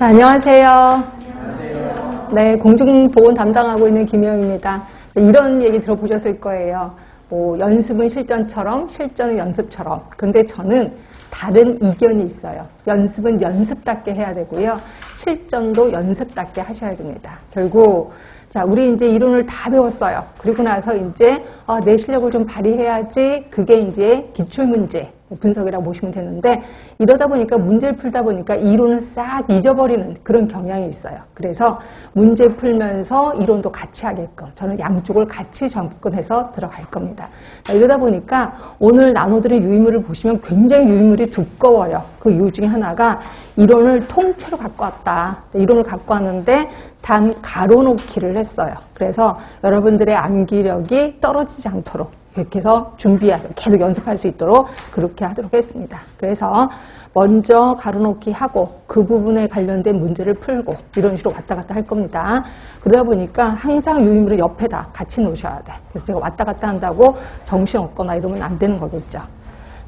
자, 안녕하세요. 안녕하세요. 네, 공중보건 담당하고 있는 김혜영입니다. 이런 얘기 들어보셨을 거예요. 뭐 연습은 실전처럼, 실전은 연습처럼. 근데 저는 다른 이견이 있어요. 연습은 연습답게 해야 되고요. 실전도 연습답게 하셔야 됩니다. 결국 자, 우리 이제 이론을 다 배웠어요. 그리고 나서 이제 내 실력을 좀 발휘해야지. 그게 이제 기출문제 분석이라고 보시면 되는데, 이러다 보니까 문제를 풀다 보니까 이론을 싹 잊어버리는 그런 경향이 있어요. 그래서 문제 풀면서 이론도 같이 하게끔 저는 양쪽을 같이 접근해서 들어갈 겁니다. 자, 이러다 보니까 오늘 나눠드릴 유인물을 보시면 굉장히 유인물이 두꺼워요. 그 이유 중에 하나가 이론을 통째로 갖고 왔다. 이론을 갖고 왔는데 단 가로놓기를 했어요. 그래서 여러분들의 암기력이 떨어지지 않도록 이렇게 해서 준비하도록, 계속 연습할 수 있도록 그렇게 하도록 했습니다. 그래서 먼저 가로놓기 하고 그 부분에 관련된 문제를 풀고 이런 식으로 왔다 갔다 할 겁니다. 그러다 보니까 항상 유인물을 옆에다 같이 놓으셔야 돼. 그래서 제가 왔다 갔다 한다고 정신없거나 이러면 안 되는 거겠죠.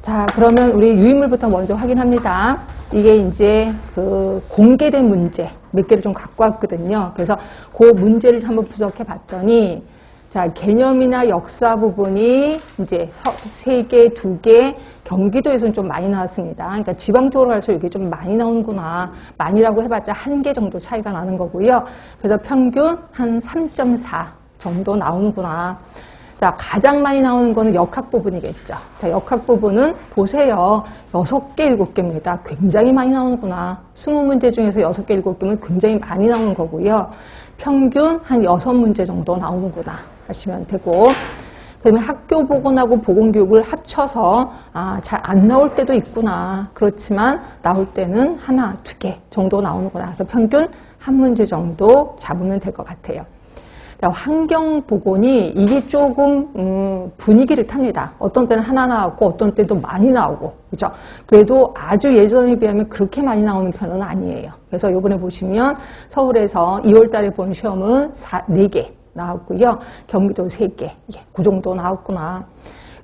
자, 그러면 우리 유인물부터 먼저 확인합니다. 이게 이제 그 공개된 문제 몇 개를 좀 갖고 왔거든요. 그래서 그 문제를 한번 분석해 봤더니, 자, 개념이나 역사 부분이 이제 3개, 2개, 경기도에서는 좀 많이 나왔습니다. 그러니까 지방 쪽으로 갈수록 이게 좀 많이 나오는구나. 많이라고 해봤자 1개 정도 차이가 나는 거고요. 그래서 평균 한 3.4 정도 나오는구나. 자, 가장 많이 나오는 거는 역학 부분이겠죠. 자, 역학 부분은 보세요. 6개, 7개입니다. 굉장히 많이 나오는구나. 20문제 중에서 6개, 7개면 굉장히 많이 나오는 거고요. 평균 한 6문제 정도 나오는구나 하시면 되고, 그다음에 학교 보건하고 보건교육을 합쳐서 잘 안 나올 때도 있구나. 그렇지만 나올 때는 하나, 2개 정도 나오는구나. 그래서 평균 한 문제 정도 잡으면 될 것 같아요. 환경보건이 이게 조금 분위기를 탑니다. 어떤 때는 하나 나왔고 어떤 때도 많이 나오고, 그죠? 그래도 아주 예전에 비하면 그렇게 많이 나오는 편은 아니에요. 그래서 이번에 보시면 서울에서 2월 달에 본 시험은 4개 나왔고요. 경기도 3개, 그 정도 나왔구나.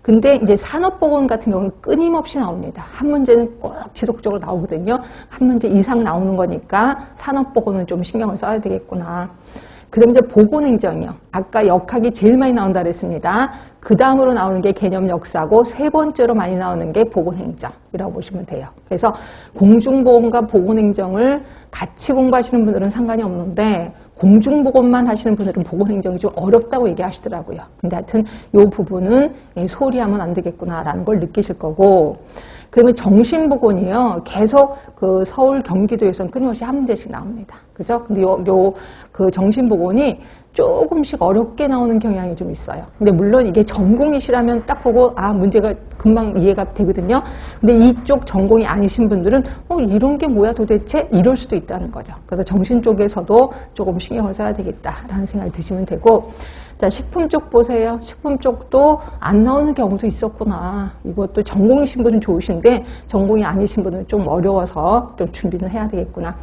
근데 이제 산업보건 같은 경우는 끊임없이 나옵니다. 한 문제는 꼭 지속적으로 나오거든요. 한 문제 이상 나오는 거니까 산업보건은 좀 신경을 써야 되겠구나. 그 다음에 이제 보건행정이요. 아까 역학이 제일 많이 나온다 그랬습니다. 그 다음으로 나오는 게 개념 역사고, 세 번째로 많이 나오는 게 보건행정이라고 보시면 돼요. 그래서 공중보건과 보건행정을 같이 공부하시는 분들은 상관이 없는데, 공중보건만 하시는 분들은 보건행정이 좀 어렵다고 얘기하시더라고요. 근데 하여튼 이 부분은 소홀히하면 안 되겠구나라는 걸 느끼실 거고, 그러면 정신보건이요. 계속 그 서울, 경기도에서는 끊임없이 한 문제씩 나옵니다. 그죠? 근데 그 정신보건이 조금씩 어렵게 나오는 경향이 좀 있어요. 근데 물론 이게 전공이시라면 딱 보고, 문제가 금방 이해가 되거든요. 근데 이쪽 전공이 아니신 분들은, 이런 게 뭐야 도대체? 이럴 수도 있다는 거죠. 그래서 정신 쪽에서도 조금 신경을 써야 되겠다라는 생각이 드시면 되고, 자, 식품 쪽 보세요. 식품 쪽도 안 나오는 경우도 있었구나. 이것도 전공이신 분은 좋으신데 전공이 아니신 분은 좀 어려워서 좀 준비는 해야 되겠구나.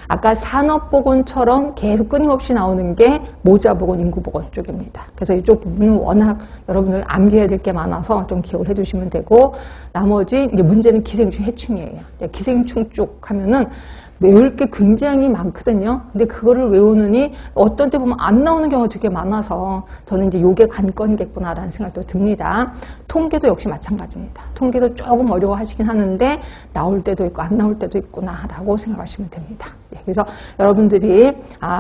아까 산업보건처럼 계속 끊임없이 나오는 게 모자보건, 인구보건 쪽입니다. 그래서 이쪽 부분은 워낙 여러분들 암기해야 될 게 많아서 좀 기억을 해두시면 되고, 나머지 이제 문제는 기생충, 해충이에요. 기생충 쪽 하면은 외울 게 굉장히 많거든요. 근데 그거를 외우느니 어떤 때 보면 안 나오는 경우가 되게 많아서 저는 이제 요게 관건이겠구나라는 생각도 듭니다. 통계도 역시 마찬가지입니다. 통계도 조금 어려워하시긴 하는데 나올 때도 있고 안 나올 때도 있구나라고 생각하시면 됩니다. 그래서 여러분들이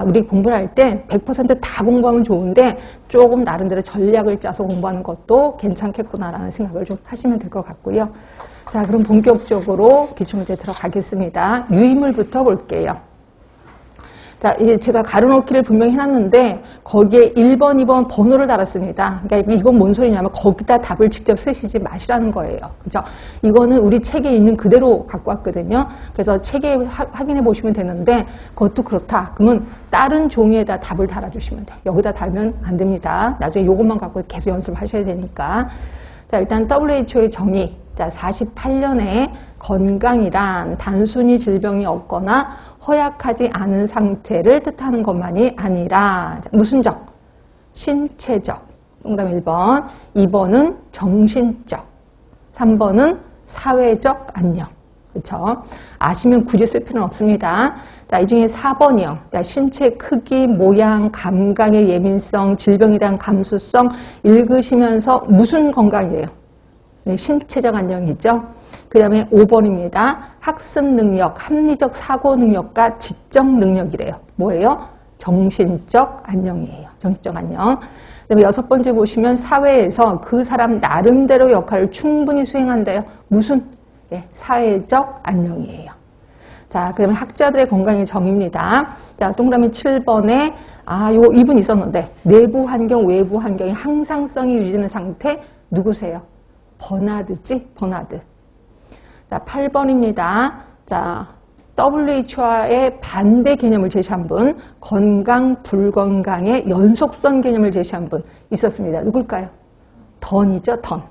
우리 공부를 할 때 100% 공부하면 좋은데 조금 나름대로 전략을 짜서 공부하는 것도 괜찮겠구나라는 생각을 좀 하시면 될 것 같고요. 자, 그럼 본격적으로 기출문제 들어가겠습니다. 유인물부터 볼게요. 자, 이제 제가 가로놓기를 분명히 해놨는데 거기에 1번, 2번 번호를 달았습니다. 그러니까 이건 뭔 소리냐면 거기다 답을 직접 쓰시지 마시라는 거예요. 그죠? 이거는 우리 책에 있는 그대로 갖고 왔거든요. 그래서 책에 확인해 보시면 되는데 그것도 그렇다. 그러면 다른 종이에다 답을 달아주시면 돼요. 여기다 달면 안 됩니다. 나중에 이것만 갖고 계속 연습을 하셔야 되니까. 자, 일단 WHO의 정의. 자, 48년에 건강이란 단순히 질병이 없거나 허약하지 않은 상태를 뜻하는 것만이 아니라, 무슨 적? 신체적. 동그라미 1번. 2번은 정신적. 3번은 사회적 안녕. 그렇죠? 아시면 굳이 쓸 필요는 없습니다. 자, 이 중에 4번이요. 자, 신체 크기, 모양, 감각의 예민성, 질병에 대한 감수성 읽으시면서 무슨 건강이에요? 네, 신체적 안녕이죠. 그 다음에 5번입니다. 학습 능력, 합리적 사고 능력과 지적 능력이래요. 뭐예요? 정신적 안녕이에요. 정신적 안녕. 그 다음에 6번째 보시면 사회에서 그 사람 나름대로 역할을 충분히 수행한대요. 무슨? 예, 사회적 안녕이에요. 자, 그 다음에 학자들의 건강의 정의입니다. 자, 동그라미 7번에, 요 2분 있었는데, 내부 환경, 외부 환경의 항상성이 유지되는 상태, 누구세요? 버나드지? 버나드. 자, 8번입니다. 자, WHO의 반대 개념을 제시한 분, 건강, 불건강의 연속선 개념을 제시한 분 있었습니다. 누굴까요? 던이죠, 던.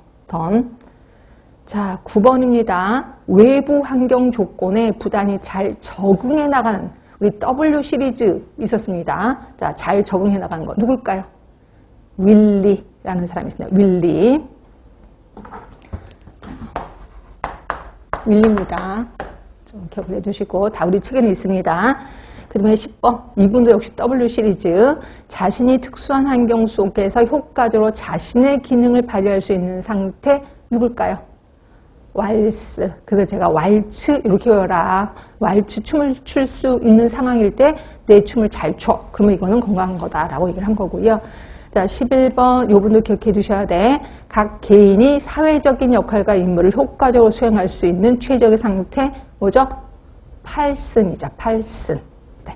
자, 9번입니다. 외부 환경 조건에 부단히 잘 적응해 나가는 우리 W 시리즈 있었습니다. 자, 잘 적응해 나가는 거 누굴까요? 윌리라는 사람이 있습니다. 윌리입니다. 좀 기억을 해주시고 다 우리 책에는 있습니다. 그 다음에 10번 이분도 역시 W 시리즈 자신이 특수한 환경 속에서 효과적으로 자신의 기능을 발휘할 수 있는 상태 누굴까요? 왈스. 그래서 제가 왈츠 이렇게 외워라. 왈츠 춤을 출 수 있는 상황일 때 내 춤을 잘 춰. 그러면 이거는 건강한 거다라고 얘기를 한 거고요. 자, 11번 요분도 기억해 두셔야 돼. 각 개인이 사회적인 역할과 임무를 효과적으로 수행할 수 있는 최적의 상태 뭐죠? 8승이죠. 8승. 네.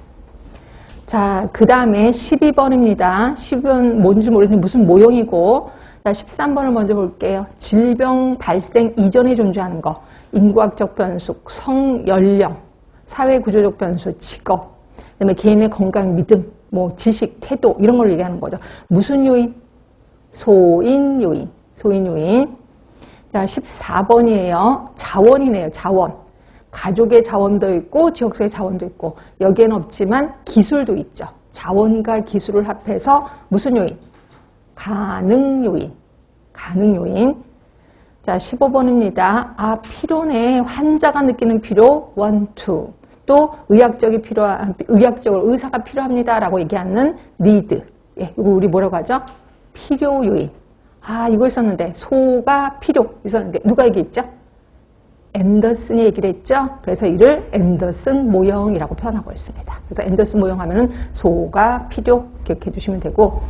자, 그 다음에 12번입니다. 12번 뭔지 모르겠는데 무슨 모형이고 자, 13번을 먼저 볼게요. 질병 발생 이전에 존재하는 거. 인구학적 변수, 성, 연령, 사회구조적 변수, 직업, 그다음에 개인의 건강, 믿음, 뭐 지식, 태도 이런 걸 얘기하는 거죠. 무슨 요인? 소인 요인. 자, 14번이에요. 자원이네요. 자원. 가족의 자원도 있고 지역사회 자원도 있고 여기에는 없지만 기술도 있죠. 자원과 기술을 합해서 무슨 요인? 가능 요인. 자, 15번입니다. 필요네. 환자가 느끼는 필요, want to. 또 의학적으로 의사가 필요합니다라고 얘기하는 need. 예, 이거 우리 뭐라고 하죠? 필요 요인. 이거 있었는데 소가 필요 있었는데 누가 얘기했죠? 앤더슨이 얘기를 했죠. 그래서 이를 앤더슨 모형이라고 표현하고 있습니다. 그래서 앤더슨 모형 하면은 소가 필요 기억해 주시면 되고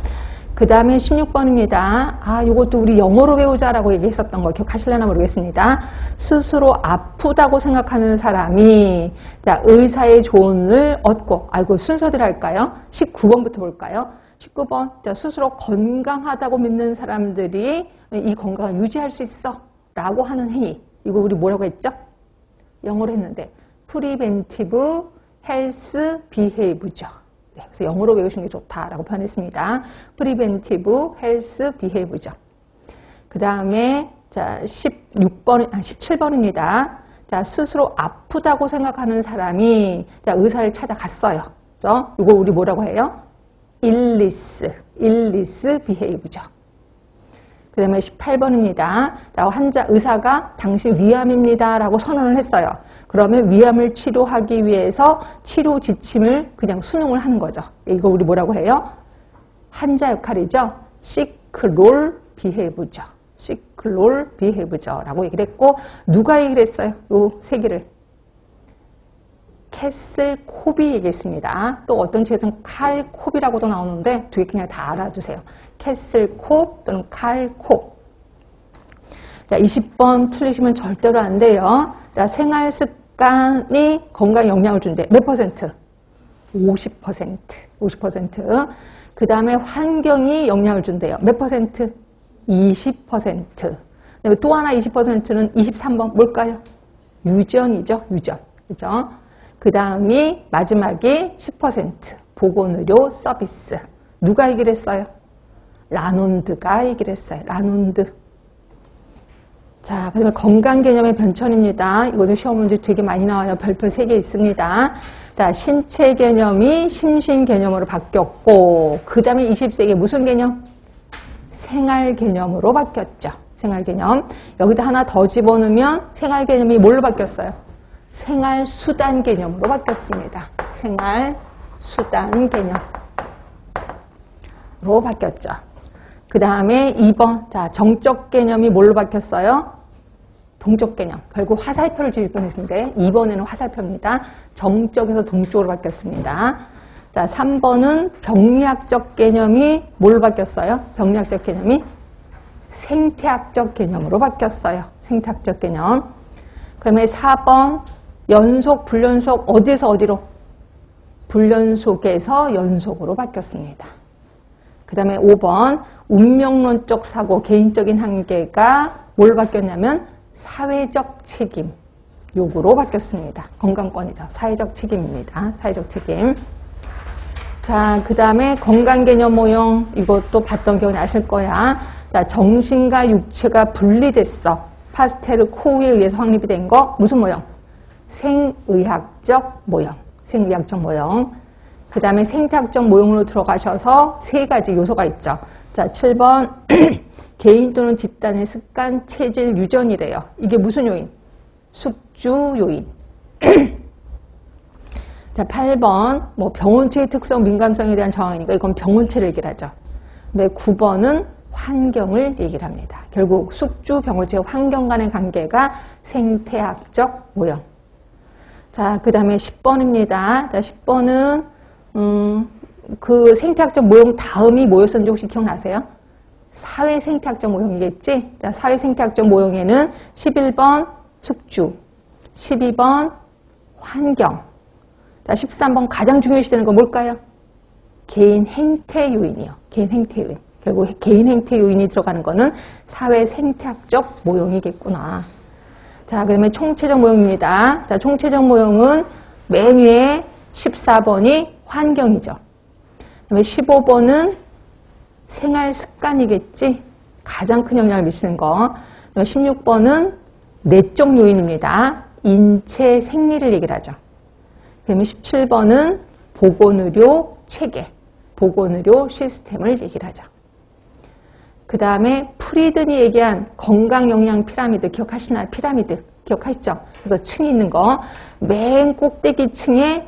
그 다음에 16번입니다. 이것도 우리 영어로 배우자라고 얘기했었던 거 기억하실려나 모르겠습니다. 스스로 아프다고 생각하는 사람이 자 의사의 조언을 얻고 이거 순서대로 할까요? 19번부터 볼까요? 19번 자, 스스로 건강하다고 믿는 사람들이 이 건강을 유지할 수 있어 라고 하는 행위 이거 우리 뭐라고 했죠? 영어로 했는데 Preventive Health Behavior죠. 네, 그래서 영어로 외우시는 게 좋다라고 표현했습니다. Preventive Health Behavior죠. 그 다음에 자 17번입니다. 자 스스로 아프다고 생각하는 사람이 자 의사를 찾아갔어요. 그죠? 이거 우리 뭐라고 해요? Illness Behavior죠. 그 다음에 18번입니다. 의사가 당신 위암입니다 라고 선언을 했어요. 그러면 위암을 치료하기 위해서 치료 지침을 그냥 순응을 하는 거죠. 이거 우리 뭐라고 해요? 환자 역할이죠. 시크롤 비헤이브죠. 라고 얘기를 했고 누가 얘기를 했어요? 요 세 개를. 캐슬 콥이 얘기했습니다. 또 어떤 책에서는 칼 콥이라고도 나오는데 두 개 그냥 다 알아두세요. 캐슬 콥 또는 칼 콥. 자, 20번 틀리시면 절대로 안 돼요. 자, 생활 습관이 건강에 영향을 준대. 몇 퍼센트? 50%. 그 다음에 환경이 영향을 준대요. 몇 퍼센트? 20%. 그다음에 또 하나 20%는 23번 뭘까요? 유전이죠. 그죠? 그 다음이 마지막이 10% 보건의료 서비스. 누가 얘기를 했어요? 라논드가 얘기를 했어요. 라논드. 자, 그 다음에 건강 개념의 변천입니다. 이것도 시험 문제 되게 많이 나와요. 별표 3개 있습니다. 자, 신체 개념이 심신 개념으로 바뀌었고 그 다음에 20세기 무슨 개념? 생활 개념으로 바뀌었죠. 생활 개념. 여기다 하나 더 집어넣으면 생활 개념이 뭘로 바뀌었어요? 생활수단 개념으로 바뀌었습니다. 생활수단 개념으로 바뀌었죠. 그 다음에 2번. 자, 정적 개념이 뭘로 바뀌었어요? 동적 개념. 결국 화살표를 지으시는데 2번에는 화살표입니다. 정적에서 동적으로 바뀌었습니다. 자, 3번은 병리학적 개념이 뭘로 바뀌었어요? 병리학적 개념이 생태학적 개념으로 바뀌었어요. 생태학적 개념. 그 다음에 4번 연속, 불연속 어디에서 어디로? 불연속에서 연속으로 바뀌었습니다. 그 다음에 5번 운명론적 사고, 개인적인 한계가 뭘로 바뀌었냐면 사회적 책임 요구로 바뀌었습니다. 건강권이죠. 사회적 책임입니다. 사회적 책임. 자, 그 다음에 건강개념 모형 이것도 봤던 기억 나실 거야. 자, 정신과 육체가 분리됐어. 파스테르 코우에 의해서 확립이 된 거 무슨 모형? 생의학적 모형. 생의학적 모형. 그 다음에 생태학적 모형으로 들어가셔서 세 가지 요소가 있죠. 자, 7번 개인 또는 집단의 습관, 체질, 유전이래요. 이게 무슨 요인? 숙주 요인. 자, 8번 뭐 병원체의 특성, 민감성에 대한 정황이니까 이건 병원체를 얘기를 하죠. 근데 9번은 환경을 얘기를 합니다. 결국 숙주, 병원체의 환경 간의 관계가 생태학적 모형. 자, 그 다음에 10번입니다. 자, 10번은 그 생태학적 모형 다음이 뭐였었는지 혹시 기억나세요? 사회생태학적 모형이겠지? 자, 사회생태학적 모형에는 11번 숙주, 12번 환경, 자, 13번 가장 중요시 되는 건 뭘까요? 개인 행태 요인이요. 개인 행태 요인. 결국 개인 행태 요인이 들어가는 거는 사회생태학적 모형이겠구나. 자, 그 다음에 총체적 모형입니다. 자, 총체적 모형은 맨 위에 14번이 환경이죠. 그 다음에 15번은 생활 습관이겠지. 가장 큰 영향을 미치는 거. 16번은 내적 요인입니다. 인체 생리를 얘기를 하죠. 그 다음에 17번은 보건의료 체계, 보건의료 시스템을 얘기를 하죠. 그 다음에 프리든이 얘기한 건강영양 피라미드 기억하시나요? 피라미드 기억하시죠? 그래서 층이 있는 거. 맨 꼭대기 층에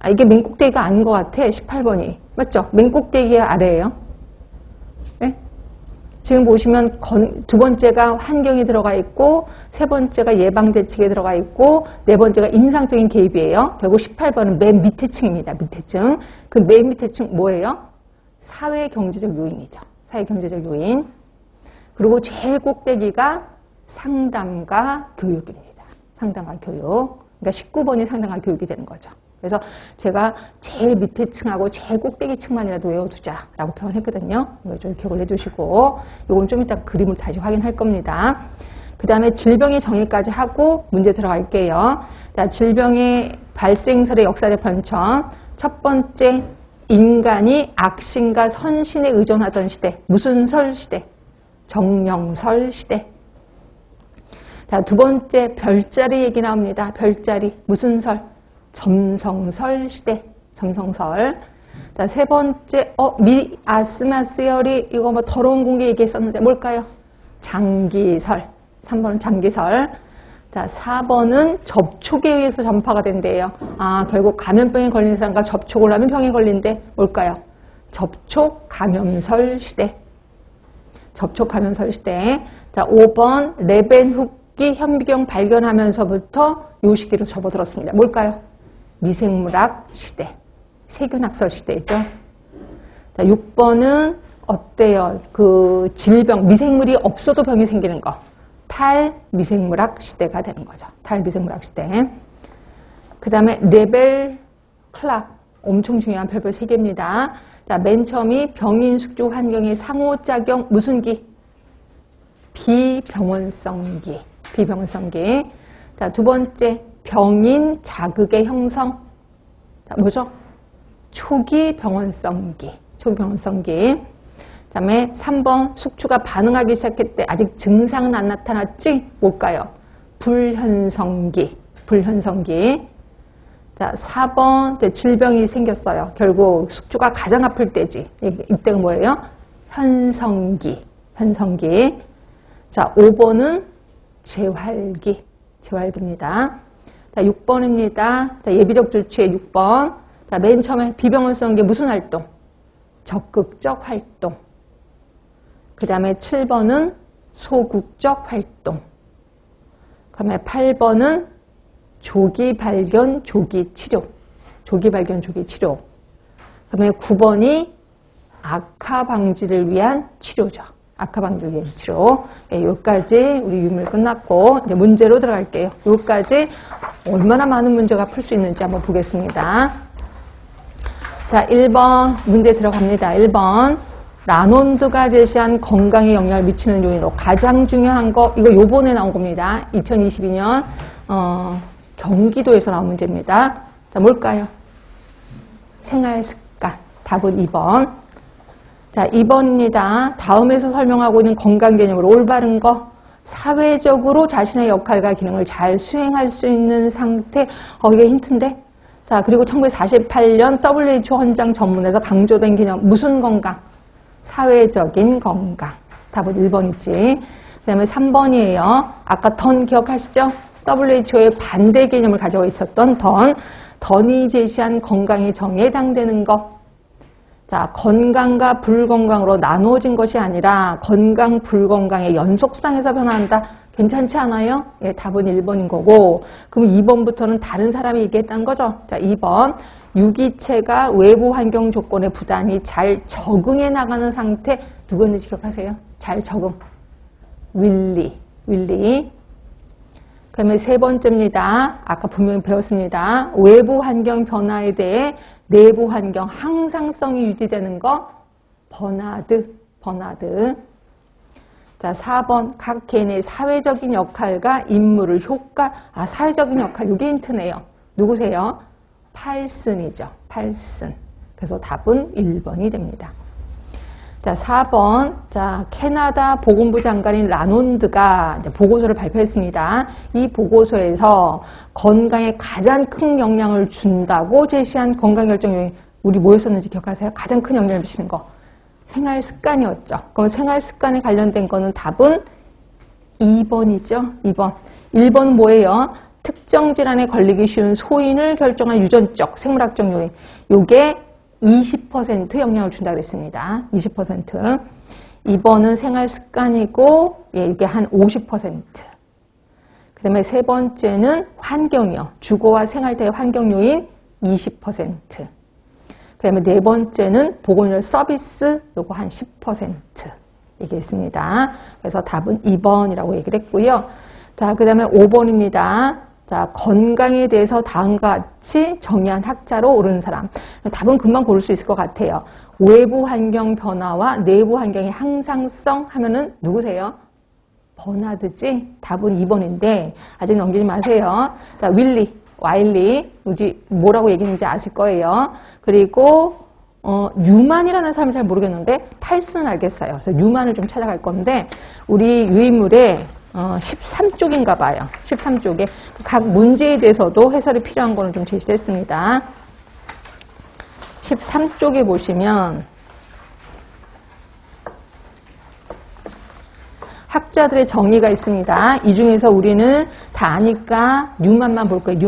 이게 맨 꼭대기가 아닌 것 같아. 18번이. 맞죠? 맨 꼭대기 아래예요. 네? 지금 보시면 두 번째가 환경이 들어가 있고 세 번째가 예방대책에 들어가 있고 네 번째가 임상적인 개입이에요. 결국 18번은 맨 밑에 층입니다. 밑에 층. 그 맨 밑에 층 뭐예요? 사회경제적 요인이죠. 사회경제적 요인. 그리고 제일 꼭대기가 상담과 교육입니다. 상담과 교육. 그러니까 19번이 상담과 교육이 되는 거죠. 그래서 제가 제일 밑에 층하고 제일 꼭대기 층만이라도 외워두자라고 표현했거든요. 이거 좀 기억을 해두시고 이건 좀 이따 그림을 다시 확인할 겁니다. 그 다음에 질병의 정의까지 하고 문제 들어갈게요. 자, 질병의 발생설의 역사적 변천. 첫 번째, 인간이 악신과 선신에 의존하던 시대. 무슨 설 시대? 정령설 시대. 자, 두 번째, 별자리 얘기 나옵니다. 별자리. 무슨 설? 점성설 시대. 점성설. 자, 세 번째, 미아스마스열이 이거 뭐 더러운 공기 얘기했었는데 뭘까요? 장기설. 3번은 장기설. 자, 4번은 접촉에 의해서 전파가 된대요. 결국 감염병에 걸린 사람과 접촉을 하면 병에 걸린대. 뭘까요? 접촉 감염설 시대. 접촉 감염설 시대. 자, 5번 레벤후키 현미경 발견하면서부터 요 시기로 접어들었습니다. 뭘까요? 미생물학 시대. 세균학설 시대죠. 자, 6번은 어때요? 그 질병, 미생물이 없어도 병이 생기는 거. 탈미생물학 시대가 되는 거죠. 탈미생물학 시대. 그 다음에 레벨 클락. 엄청 중요한 별별 3개입니다. 자, 맨 처음이 병인 숙주 환경의 상호작용 무슨 기? 비병원성기. 비병원성기. 자, 두 번째 병인 자극의 형성. 자, 뭐죠? 초기 병원성기. 초기 병원성기. 그 다음에 3번 숙주가 반응하기 시작했을 때 아직 증상은 안 나타났지? 뭘까요? 불현성기. 불현성기. 자, 4번 질병이 생겼어요. 결국 숙주가 가장 아플 때지. 이때가 뭐예요? 현성기. 현성기. 자, 5번은 재활기. 재활기입니다. 자, 6번입니다. 자, 예비적 조치의 6번. 자, 맨 처음에 비병원성 게 무슨 활동? 적극적 활동. 그 다음에 7번은 소극적 활동. 그 다음에 8번은 조기 발견, 조기 치료. 조기 발견, 조기 치료. 그 다음에 9번이 악화 방지를 위한 치료죠. 악화 방지를 위한 치료. 예, 여기까지 우리 유물 끝났고, 이제 문제로 들어갈게요. 여기까지 얼마나 많은 문제가 풀 수 있는지 한번 보겠습니다. 자, 1번 문제 들어갑니다. 1번. 라논드가 제시한 건강에 영향을 미치는 요인으로 가장 중요한 거, 이거 요번에 나온 겁니다. 2022년, 경기도에서 나온 문제입니다. 자, 뭘까요? 생활 습관. 답은 2번. 자, 2번입니다. 다음에서 설명하고 있는 건강 개념으로 올바른 거. 사회적으로 자신의 역할과 기능을 잘 수행할 수 있는 상태. 이게 힌트인데? 자, 그리고 1948년 WHO 헌장 전문에서 강조된 개념. 무슨 건강? 사회적인 건강. 답은 1번이지. 그 다음에 3번이에요. 아까 던 기억하시죠? WHO의 반대 개념을 가지고 있었던 던이 제시한 건강이 정해당되는 것. 자, 건강과 불건강으로 나누어진 것이 아니라 건강, 불건강의 연속상에서 변화한다. 괜찮지 않아요? 예, 답은 1번인 거고. 그럼 2번부터는 다른 사람이 얘기했다는 거죠. 자, 2번. 유기체가 외부 환경 조건에 부단히 잘 적응해 나가는 상태. 누구였는지 기억하세요? 잘 적응. 윌리. 그 다음에 3번째입니다. 아까 분명히 배웠습니다. 외부 환경 변화에 대해 내부 환경 항상성이 유지되는 거. 버나드. 자, 4번. 각 개인의 사회적인 역할과 임무를 사회적인 역할. 이게 힌트네요. 누구세요? 팔슨이죠. 팔슨. 그래서 답은 1번이 됩니다. 자, 4번. 자, 캐나다 보건부 장관인 라논드가 이제 보고서를 발표했습니다. 이 보고서에서 건강에 가장 큰 영향을 준다고 제시한 건강결정 요인, 우리 뭐였었는지 기억하세요? 가장 큰 영향을 미치는 거. 생활 습관이었죠. 그럼 생활 습관에 관련된 거는 답은 2번이죠. 2번. 1번은 뭐예요? 특정 질환에 걸리기 쉬운 소인을 결정한 유전적, 생물학적 요인. 요게 20% 영향을 준다고 그랬습니다. 20%. 2번은 생활 습관이고, 예, 이게 한 50%. 그 다음에 3번째는 환경이요. 주거와 생활태의 환경 요인 20%. 그 다음에 4번째는 보건의료 서비스, 요거 한 10% 얘기했습니다. 그래서 답은 2번이라고 얘기를 했고요. 자, 그 다음에 5번입니다. 자, 건강에 대해서 다음과 같이 정의한 학자로 오르는 사람. 답은 금방 고를 수 있을 것 같아요. 외부 환경 변화와 내부 환경의 항상성 하면은 누구세요? 버나드지? 답은 2번인데 아직 넘기지 마세요. 자, 와일리. 우리 뭐라고 얘기했는지 아실 거예요. 그리고 뉴만이라는 사람은 잘 모르겠는데 팔슨 알겠어요. 그래서 뉴만을 좀 찾아갈 건데 우리 유인물에 13쪽인가 봐요. 13쪽에 각 문제에 대해서도 해설이 필요한 거는 좀 제시를 했습니다. 13쪽에 보시면 학자들의 정의가 있습니다. 이 중에서 우리는 다 아니까 뉴만만 볼 거예요.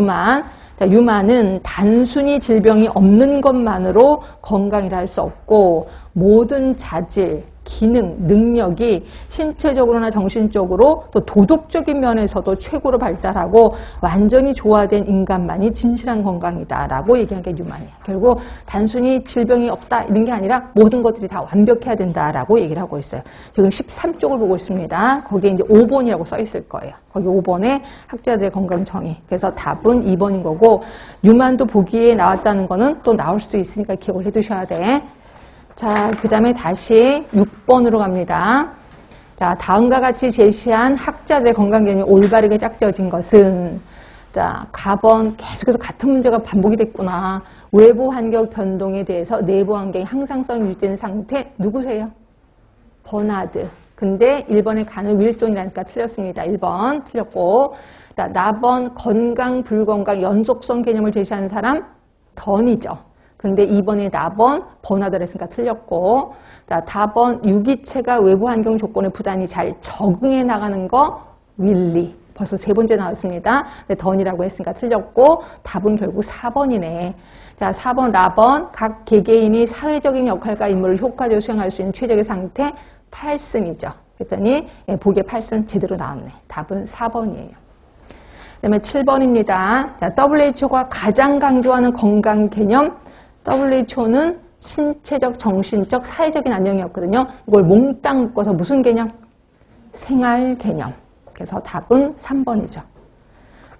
뉴만은 단순히 질병이 없는 것만으로 건강이라 할 수 없고 모든 자질, 기능, 능력이 신체적으로나 정신적으로 또 도덕적인 면에서도 최고로 발달하고 완전히 조화된 인간만이 진실한 건강이다라고 얘기한 게 뉴만이에요. 결국 단순히 질병이 없다 이런 게 아니라 모든 것들이 다 완벽해야 된다라고 얘기를 하고 있어요. 지금 13쪽을 보고 있습니다. 거기에 이제 5번이라고 써 있을 거예요. 거기 5번에 학자들의 건강 정의. 그래서 답은 2번인 거고 뉴만도 보기에 나왔다는 거는 또 나올 수도 있으니까 기억을 해 두셔야 돼. 자, 그 다음에 다시 6번으로 갑니다. 자, 다음과 같이 제시한 학자들의 건강 개념이 올바르게 짝지어진 것은 자, 가번 계속해서 같은 문제가 반복이 됐구나. 외부 환경 변동에 대해서 내부 환경의 항상성이 유지되는 상태 누구세요? 버나드. 근데 1번에 가는 윌손이라니까 틀렸습니다. 1번 틀렸고 자, 나번 건강, 불건강, 연속성 개념을 제시하는 사람 던이죠. 근데 2번에 나번, 버나드를 했으니까 틀렸고 자, 다번 유기체가 외부 환경 조건에 부단히 잘 적응해 나가는 거 윌리, 벌써 세 번째 나왔습니다. 네, 던이라고 했으니까 틀렸고 답은 결국 4번이네. 자, 4번 라번 각 개개인이 사회적인 역할과 임무를 효과적으로 수행할 수 있는 최적의 상태 8승이죠. 그랬더니 보기에 8승 제대로 나왔네. 답은 4번이에요. 그 다음에 7번입니다. 자, WHO가 가장 강조하는 건강 개념 WHO는 신체적, 정신적, 사회적인 안녕이었거든요. 이걸 몽땅 묶어서 무슨 개념? 생활 개념. 그래서 답은 3번이죠.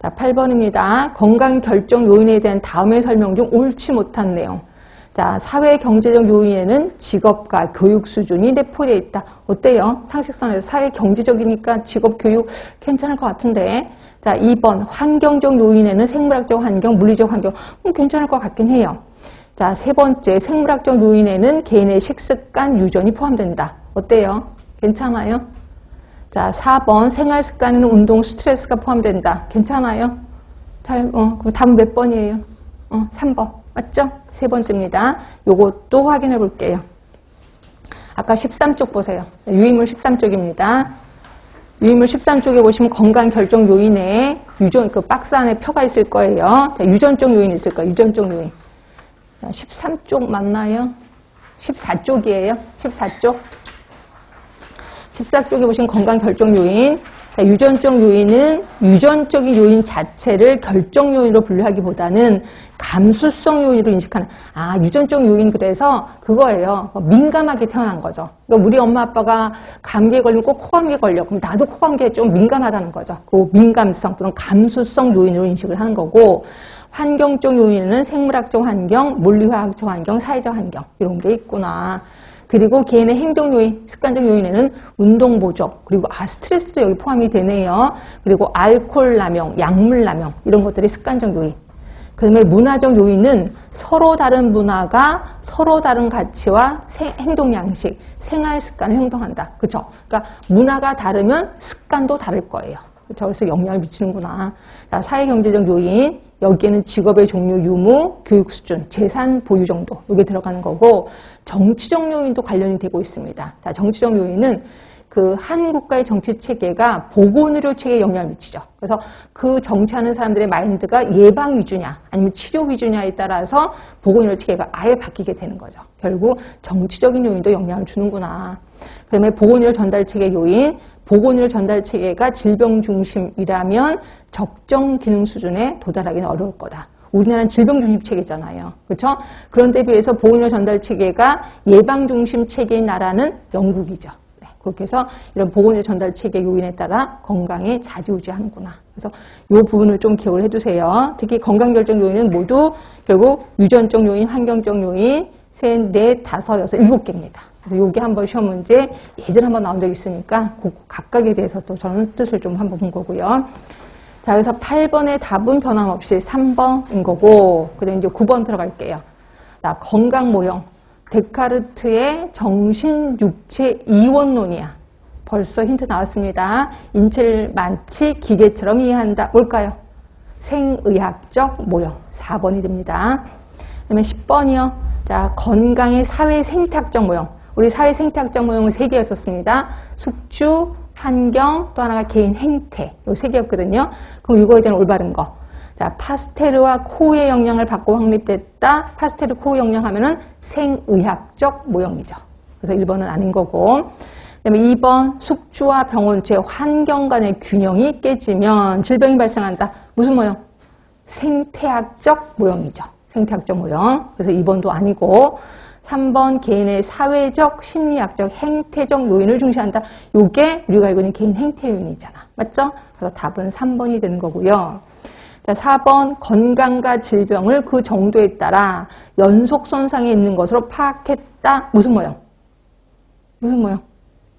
자, 8번입니다. 건강 결정 요인에 대한 다음의 설명 중 옳지 못한 내용. 자, 사회 경제적 요인에는 직업과 교육 수준이 내포되어 있다. 어때요? 상식선에서 사회 경제적이니까 직업 교육 괜찮을 것 같은데. 자, 2번 환경적 요인에는 생물학적 환경, 물리적 환경 괜찮을 것 같긴 해요. 자, 세 번째 생물학적 요인에는 개인의 식습관, 유전이 포함된다. 어때요? 괜찮아요? 자, 4번 생활습관에는 운동, 스트레스가 포함된다. 괜찮아요? 그럼 답은 몇 번이에요? 3번. 맞죠? 세 번째입니다. 요것도 확인해 볼게요. 아까 13쪽 보세요. 유인물 13쪽입니다. 유인물 13쪽에 보시면 건강 결정 요인에 유전, 그 박스 안에 표가 있을 거예요. 자, 유전적 요인이 있을 거예요. 유전적 요인. 13쪽 맞나요? 14쪽이에요. 14쪽. 14쪽에 보시면 건강 결정 요인. 자, 유전적 요인은 유전적인 요인 자체를 결정 요인으로 분류하기보다는 감수성 요인으로 인식하는. 아, 유전적 요인 그래서 그거예요. 민감하게 태어난 거죠. 그러니까 우리 엄마 아빠가 감기에 걸리면 꼭 코감기에 걸려. 그럼 나도 코감기에 좀 민감하다는 거죠. 그 민감성 또는 감수성 요인으로 인식을 하는 거고, 환경적 요인은 생물학적 환경, 물리화학적 환경, 사회적 환경 이런 게 있구나. 그리고 개인의 행동 요인, 습관적 요인에는 운동 부족, 그리고 스트레스도 여기 포함이 되네요. 그리고 알코올 남용, 약물 남용 이런 것들이 습관적 요인. 그다음에 문화적 요인은 서로 다른 문화가 서로 다른 가치와 행동 양식, 생활 습관을 형성한다. 그렇죠? 그러니까 문화가 다르면 습관도 다를 거예요. 그렇죠? 그래서 영향을 미치는구나. 자, 사회 경제적 요인. 여기에는 직업의 종류, 유무, 교육 수준, 재산 보유 정도 이게 들어가는 거고 정치적 요인도 관련이 되고 있습니다. 자, 정치적 요인은 그 한 국가의 정치 체계가 보건의료 체계에 영향을 미치죠. 그래서 그 정치하는 사람들의 마인드가 예방 위주냐 아니면 치료 위주냐에 따라서 보건의료 체계가 아예 바뀌게 되는 거죠. 결국 정치적인 요인도 영향을 주는구나. 그다음에 보건의료 전달 체계 요인, 보건의료 전달 체계가 질병 중심이라면 적정 기능 수준에 도달하기는 어려울 거다. 우리나라는 질병 중심 체계잖아요. 그렇죠? 그런데 비해서 보건의료 전달 체계가 예방 중심 체계인 나라는 영국이죠. 네, 그렇게 해서 이런 보건의료 전달 체계 요인에 따라 건강에 좌지우지하는구나. 그래서 이 부분을 좀 기억을 해두세요. 특히 건강 결정 요인은 모두 결국 유전적 요인, 환경적 요인, 셋, 넷, 다섯, 여섯, 7개입니다. 그래서 요게 한번 시험 문제 예전에 한번 나온 적이 있으니까 그 각각에 대해서 또 저는 뜻을 좀 한번 본 거고요. 자, 그래서 8번의 답은 변함없이 3번인 거고, 그 다음에 이제 9번 들어갈게요. 자, 건강 모형. 데카르트의 정신, 육체, 이원론이야. 벌써 힌트 나왔습니다. 인체를 마치 기계처럼 이해한다. 뭘까요? 생의학적 모형. 4번이 됩니다. 그 다음에 10번이요. 자, 건강의 사회 생태학적 모형. 우리 사회 생태학적 모형은 3개였었습니다. 숙주, 환경, 또 하나가 개인 행태. 요 3개였거든요. 그럼 이거에 대한 올바른 거. 자, 파스테르와 코우의 영향을 받고 확립됐다. 파스테르 코우 영향 하면은 생의학적 모형이죠. 그래서 1번은 아닌 거고. 그 다음에 2번, 숙주와 병원체 환경 간의 균형이 깨지면 질병이 발생한다. 무슨 모형? 생태학적 모형이죠. 생태학적 모형. 그래서 2번도 아니고. 3번 개인의 사회적, 심리학적, 행태적 요인을 중시한다. 요게 우리가 알고 있는 개인 행태 요인이잖아. 맞죠? 그래서 답은 3번이 되는 거고요. 자, 4번 건강과 질병을 그 정도에 따라 연속선상에 있는 것으로 파악했다. 무슨 모형? 무슨 모형?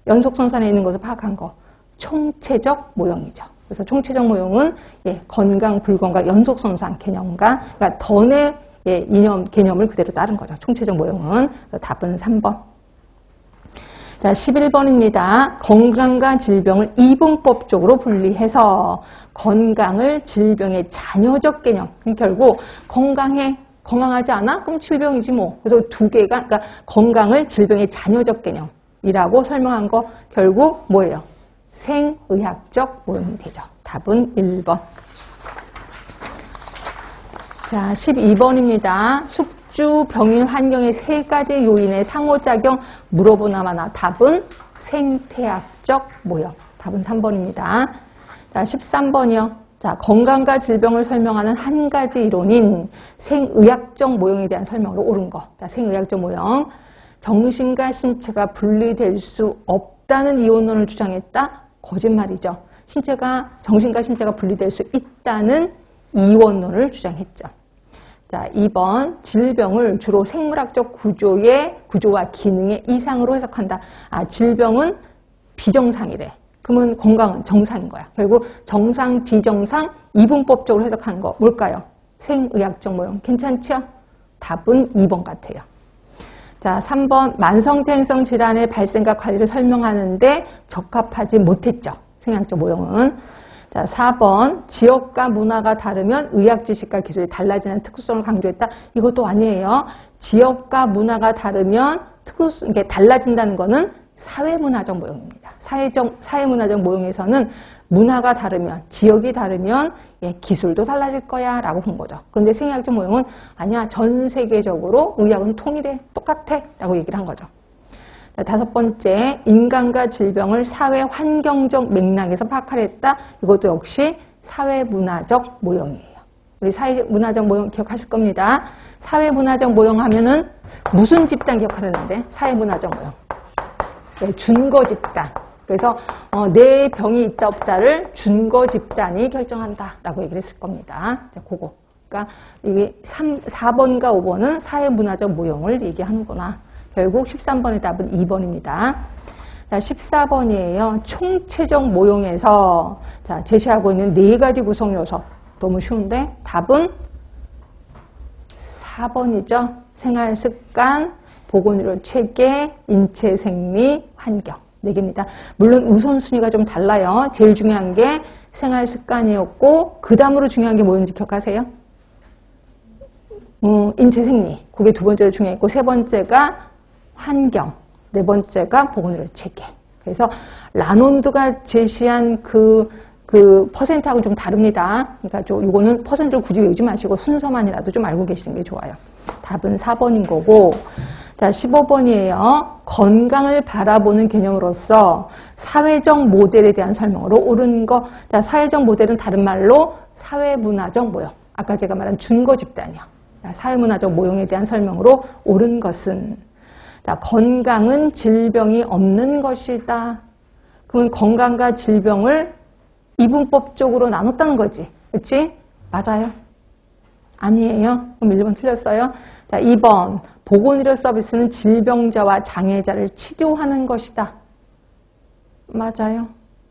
연속선상에 있는 것을 파악한 거. 총체적 모형이죠. 그래서 총체적 모형은 건강, 불건강, 연속선상 개념과 그러니까 던의 개념을 그대로 따른 거죠. 총체적 모형은. 답은 3번. 자, 11번입니다. 건강과 질병을 이분법적으로 분리해서 건강을 질병의 잔여적 개념. 결국 건강하지 않아? 그럼 질병이지 뭐. 그래서 두 개가 그러니까 건강을 질병의 잔여적 개념이라고 설명한 거 결국 뭐예요? 생의학적 모형이 되죠. 답은 1번. 자, 12번입니다. 숙주, 병인, 환경의 세 가지 요인의 상호작용 물어보나마나 답은 생태학적 모형. 답은 3번입니다. 자, 13번이요. 자, 건강과 질병을 설명하는 한 가지 이론인 생의학적 모형에 대한 설명으로 옳은 거. 자, 생의학적 모형. 정신과 신체가 분리될 수 없다는 이원론을 주장했다? 거짓말이죠. 정신과 신체가 분리될 수 있다는 이원론을 주장했죠. 자, 2번. 질병을 주로 생물학적 구조와 기능의 이상으로 해석한다. 아, 질병은 비정상이래. 그러면 건강은 정상인 거야. 결국 정상, 비정상, 이분법적으로 해석하는 거 뭘까요? 생의학적 모형. 괜찮죠? 답은 2번 같아요. 자, 3번. 만성태행성 질환의 발생과 관리를 설명하는데 적합하지 못했죠. 생의학적 모형은. 자, 4번. 지역과 문화가 다르면 의학 지식과 기술이 달라지는 특수성을 강조했다. 이것도 아니에요. 지역과 문화가 다르면 이게 달라진다는 거는 사회문화적 모형입니다. 사회문화적 모형에서는 문화가 다르면, 지역이 다르면 기술도 달라질 거야 라고 본 거죠. 그런데 생의학적 모형은 아니야. 전 세계적으로 의학은 통일해. 똑같아. 라고 얘기를 한 거죠. 자, 5번째. 인간과 질병을 사회환경적 맥락에서 파악하려 했다. 이것도 역시 사회문화적 모형이에요. 우리 사회문화적 모형 기억하실 겁니다. 사회문화적 모형 하면은 무슨 집단 기억하려는데? 사회문화적 모형. 네, 준거 집단. 그래서 내 병이 있다 없다를 준거 집단이 결정한다 라고 얘기를 했을 겁니다. 자, 그거. 그러니까 이게 4번과 5번은 사회문화적 모형을 얘기하는구나. 결국 13번의 답은 2번입니다. 자, 14번이에요. 총체적 모형에서 자, 제시하고 있는 4가지 구성 요소. 너무 쉬운데 답은 4번이죠. 생활 습관, 보건의료 체계, 인체 생리, 환경. 4개입니다. 물론 우선순위가 좀 달라요. 제일 중요한 게 생활 습관이었고 그 다음으로 중요한 게 뭐였는지 기억하세요? 인체 생리. 그게 2번째로 중요했고 3번째가 환경. 4번째가 보건의료 체계. 그래서 라논드가 제시한 그 퍼센트하고는 좀 다릅니다. 그러니까 이거는 퍼센트를 굳이 외우지 마시고 순서만이라도 좀 알고 계시는 게 좋아요. 답은 4번인 거고. 자, 15번이에요. 건강을 바라보는 개념으로서 사회적 모델에 대한 설명으로 옳은 거. 자, 사회적 모델은 다른 말로 사회문화적 모형. 아까 제가 말한 준거 집단이요. 자, 사회문화적 모형에 대한 설명으로 옳은 것은. 자, 건강은 질병이 없는 것이다. 그러면 건강과 질병을 이분법적으로 나눴다는 거지. 그렇지? 맞아요? 아니에요? 그럼 1번 틀렸어요. 자, 2번. 보건의료 서비스는 질병자와 장애자를 치료하는 것이다. 맞아요.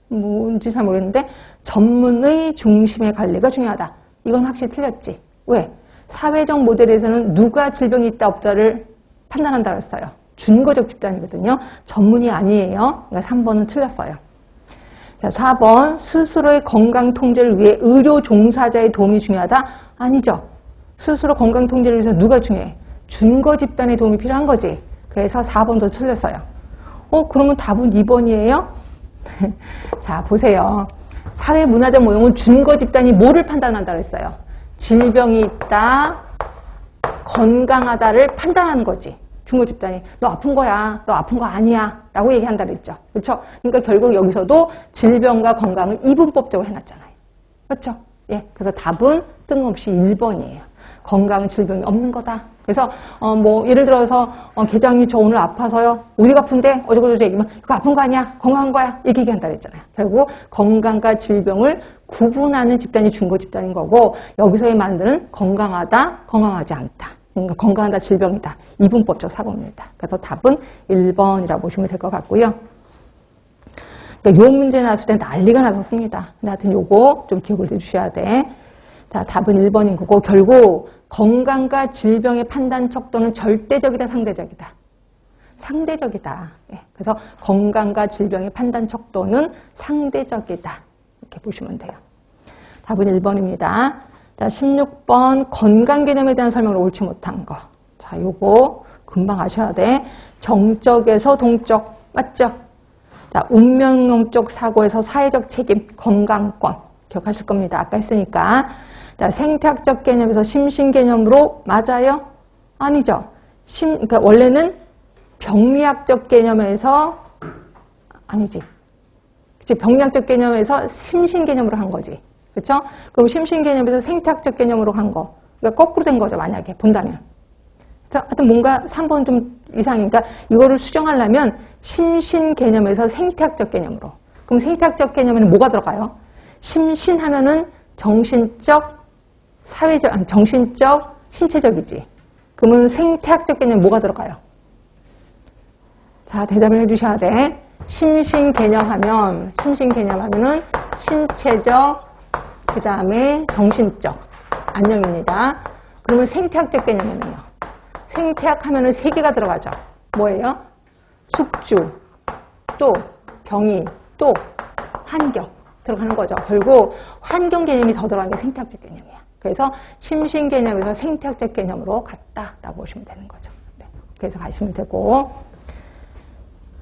뭔지 잘 모르겠는데 전문의 중심의 관리가 중요하다. 이건 확실히 틀렸지. 왜? 사회적 모델에서는 누가 질병이 있다 없다를 판단한다고 했어요. 준거적 집단이거든요. 전문이 아니에요. 그러니까 3번은 틀렸어요. 자, 4번. 스스로의 건강 통제를 위해 의료 종사자의 도움이 중요하다? 아니죠. 스스로 건강 통제를 위해서 누가 중요해? 준거 집단의 도움이 필요한 거지. 그래서 4번도 틀렸어요. 그러면 답은 2번이에요? 자, 보세요. 사회문화적 모형은 준거 집단이 뭐를 판단한다고 했어요? 질병이 있다, 건강하다를 판단하는 거지. 준거 집단이 너 아픈 거야, 너 아픈 거 아니야 라고 얘기한다 그랬죠. 그렇죠? 그러니까 결국 여기서도 질병과 건강을 이분법적으로 해놨잖아요. 그렇죠? 예, 그래서 답은 뜬금없이 1번이에요. 건강은 질병이 없는 거다. 그래서 예를 들어서 계장이 저 오늘 아파서요. 어디가 아픈데? 어쩌고저쩌고 얘기하면 이거 아픈 거 아니야? 건강한 거야? 이렇게 얘기한다 그랬잖아요. 결국 건강과 질병을 구분하는 집단이 준거 집단인 거고 여기서의 만드는 건강하다, 건강하지 않다. 그러니까 건강하다, 질병이다. 이분법적 사고입니다. 그래서 답은 1번이라고 보시면 될 것 같고요. 그러니까 요 문제 나왔을 때 난리가 났었습니다. 근데 하여튼 요거 좀 기억을 해주셔야 돼. 자, 답은 1번인 거고 결국 건강과 질병의 판단 척도는 절대적이다, 상대적이다. 상대적이다. 예, 그래서 건강과 질병의 판단 척도는 상대적이다. 이렇게 보시면 돼요. 답은 1번입니다. 자, 16번 건강 개념에 대한 설명을 옳지 못한 거. 자, 요거 금방 아셔야 돼. 정적에서 동적. 맞죠? 자, 운명론적 사고에서 사회적 책임, 건강권. 기억하실 겁니다. 아까 했으니까. 자, 생태학적 개념에서 심신 개념으로 맞아요? 아니죠. 그러니까 원래는 병리학적 개념에서 아니지. 그치? 병리학적 개념에서 심신 개념으로 한 거지. 그렇죠? 그럼 심신 개념에서 생태학적 개념으로 한 거. 그러니까 거꾸로 된 거죠. 만약에 본다면. 자, 하여튼 뭔가 3번 좀 이상이니까 이거를 수정하려면 심신 개념에서 생태학적 개념으로. 그럼 생태학적 개념에는 뭐가 들어가요? 심신하면은 정신적, 사회적, 아니, 정신적, 신체적이지. 그러면 생태학적 개념 뭐가 들어가요? 자, 대답을 해주셔야 돼. 심신 개념하면은 신체적, 그 다음에 정신적 안녕입니다. 그러면 생태학적 개념에는요. 생태학 하면은 3개가 들어가죠. 뭐예요? 숙주, 또 병이, 또 환경 들어가는 거죠. 결국 환경 개념이 더 들어가는 게 생태학적 개념이야. 그래서 심신 개념에서 생태학적 개념으로 갔다라고 보시면 되는 거죠. 네. 그래서 가시면 되고.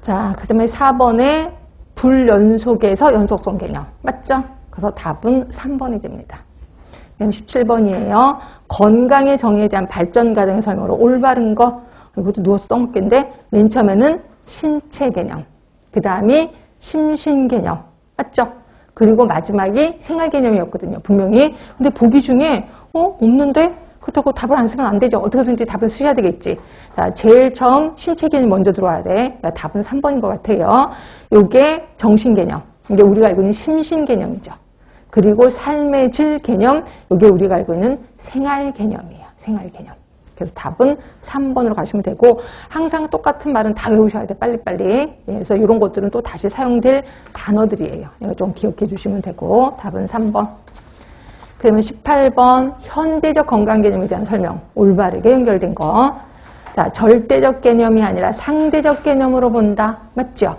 자, 그 다음에 4번에 불연속에서 연속성 개념. 맞죠? 그래서 답은 3번이 됩니다. 그다음 17번이에요. 건강의 정의에 대한 발전 과정의 설명으로 올바른 거. 이것도 누워서 떠먹겠는데 맨 처음에는 신체 개념. 그 다음이 심신 개념. 맞죠? 그리고 마지막이 생활 개념이었거든요. 분명히. 근데 보기 중에 없는데? 그렇다고 답을 안 쓰면 안 되죠. 어떻게든지 답을 쓰셔야 되겠지. 자, 제일 처음 신체 개념이 먼저 들어와야 돼. 그러니까 답은 3번인 것 같아요. 요게 정신 개념. 이게 우리가 알고 있는 심신 개념이죠. 그리고 삶의 질 개념. 요게 우리가 알고 있는 생활 개념이에요. 생활 개념. 그래서 답은 3번으로 가시면 되고 항상 똑같은 말은 다 외우셔야 돼. 빨리빨리. 그래서 이런 것들은 또 다시 사용될 단어들이에요. 이거 좀 기억해 주시면 되고 답은 3번. 그러면 18번 현대적 건강 개념에 대한 설명. 올바르게 연결된 거. 자, 절대적 개념이 아니라 상대적 개념으로 본다. 맞죠?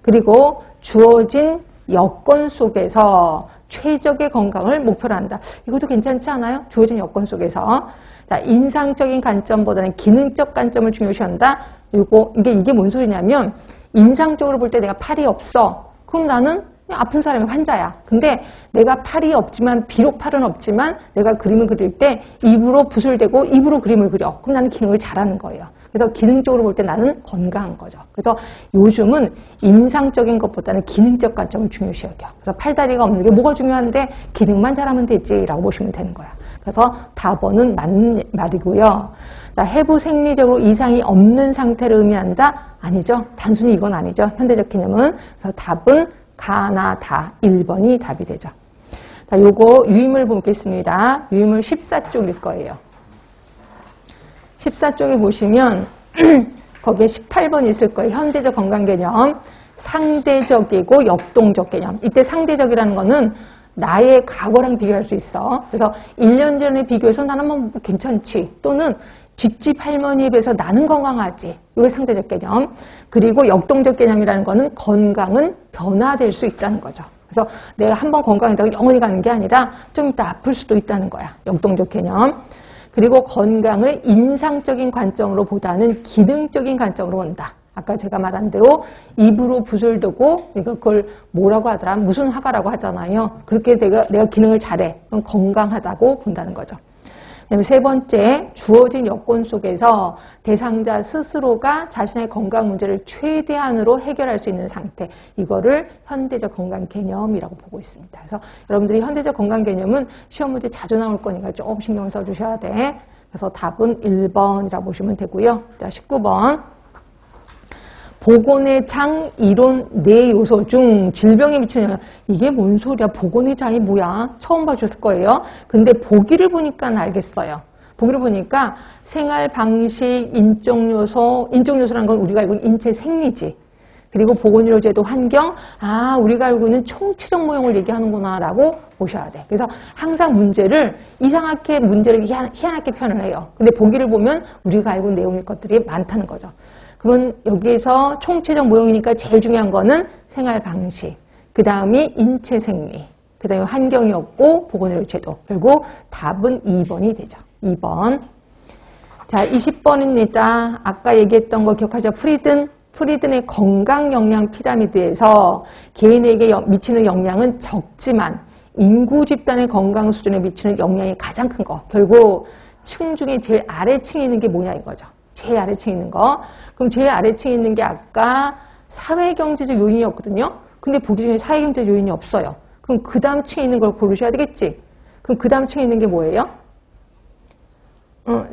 그리고 주어진 여건 속에서 최적의 건강을 목표로 한다. 이것도 괜찮지 않아요? 주어진 여건 속에서. 자, 인상적인 관점보다는 기능적 관점을 중요시한다. 이게 뭔 소리냐면 인상적으로 볼 때 내가 팔이 없어. 그럼 나는 아픈 사람이 환자야. 근데 내가 팔이 없지만 비록 팔은 없지만 내가 그림을 그릴 때 입으로 붓을 대고 입으로 그림을 그려. 그럼 나는 기능을 잘하는 거예요. 그래서 기능적으로 볼 때 나는 건강한 거죠. 그래서 요즘은 임상적인 것보다는 기능적 관점을 중요시 여겨. 그래서 팔다리가 없는 게 뭐가 중요한데 기능만 잘하면 되지라고 보시면 되는 거야. 그래서 답은 맞는 말이고요. 자, 해부 생리적으로 이상이 없는 상태를 의미한다? 아니죠. 단순히 이건 아니죠. 현대적 개념은. 그래서 답은 가나 다 1번이 답이 되죠. 자, 요거 유인물 보겠습니다. 유인물 14쪽일 거예요. 14쪽에 보시면 거기에 18번 있을 거예요. 현대적 건강 개념. 상대적이고 역동적 개념. 이때 상대적이라는 거는 나의 과거랑 비교할 수 있어. 그래서 1년 전에 비교해서 나는 뭐 괜찮지. 또는 뒷집 할머니에 비해서 나는 건강하지. 이게 상대적 개념. 그리고 역동적 개념이라는 거는 건강은 변화될 수 있다는 거죠. 그래서 내가 한번 건강하다고 영원히 가는 게 아니라 좀 이따 아플 수도 있다는 거야. 역동적 개념. 그리고 건강을 임상적인 관점으로 보다는 기능적인 관점으로 본다. 아까 제가 말한 대로 입으로 붓을 두고 그걸 뭐라고 하더라? 무슨 화가라고 하잖아요. 그렇게 내가 기능을 잘해. 그건 건강하다고 본다는 거죠. 그다음에 세 번째, 주어진 여건 속에서 대상자 스스로가 자신의 건강 문제를 최대한으로 해결할 수 있는 상태. 이거를 현대적 건강 개념이라고 보고 있습니다. 그래서 여러분들이 현대적 건강 개념은 시험 문제 자주 나올 거니까 조금 신경을 써주셔야 돼. 그래서 답은 1번이라고 보시면 되고요. 자, 19번. 보건의 장 이론 4요소 중 질병에 미치는 영향. 이게 뭔 소리야? 보건의 장이 뭐야? 처음 봐주셨을 거예요. 근데 보기를 보니까 알겠어요. 보기를 보니까 생활 방식, 인적 요소라는 건 우리가 알고 있는 인체 생리지. 그리고 보건의료 제도 환경, 우리가 알고 있는 총체적 모형을 얘기하는구나 라고 보셔야 돼. 그래서 항상 문제를 이상하게 문제를 희한하게 표현을 해요. 근데 보기를 보면 우리가 알고 있는 내용일 것들이 많다는 거죠. 그러면 여기에서 총체적 모형이니까 제일 중요한 거는 생활 방식, 그 다음이 인체 생리, 그 다음에 환경이 없고 보건의료 제도. 결국 답은 2번이 되죠. 2번. 자, 20번입니다. 아까 얘기했던 거 기억하죠? 프리든의 건강 영양 피라미드에서 개인에게 미치는 영향은 적지만 인구 집단의 건강 수준에 미치는 영향이 가장 큰 거. 결국 층 중에 제일 아래층에 있는 게 뭐냐 이거죠. 제일 아래층에 있는 거. 그럼 제일 아래층에 있는 게 아까 사회경제적 요인이었거든요. 근데 보기 중에 사회경제적 요인이 없어요. 그럼 그 다음 층에 있는 걸 고르셔야 되겠지. 그럼 그 다음 층에 있는 게 뭐예요?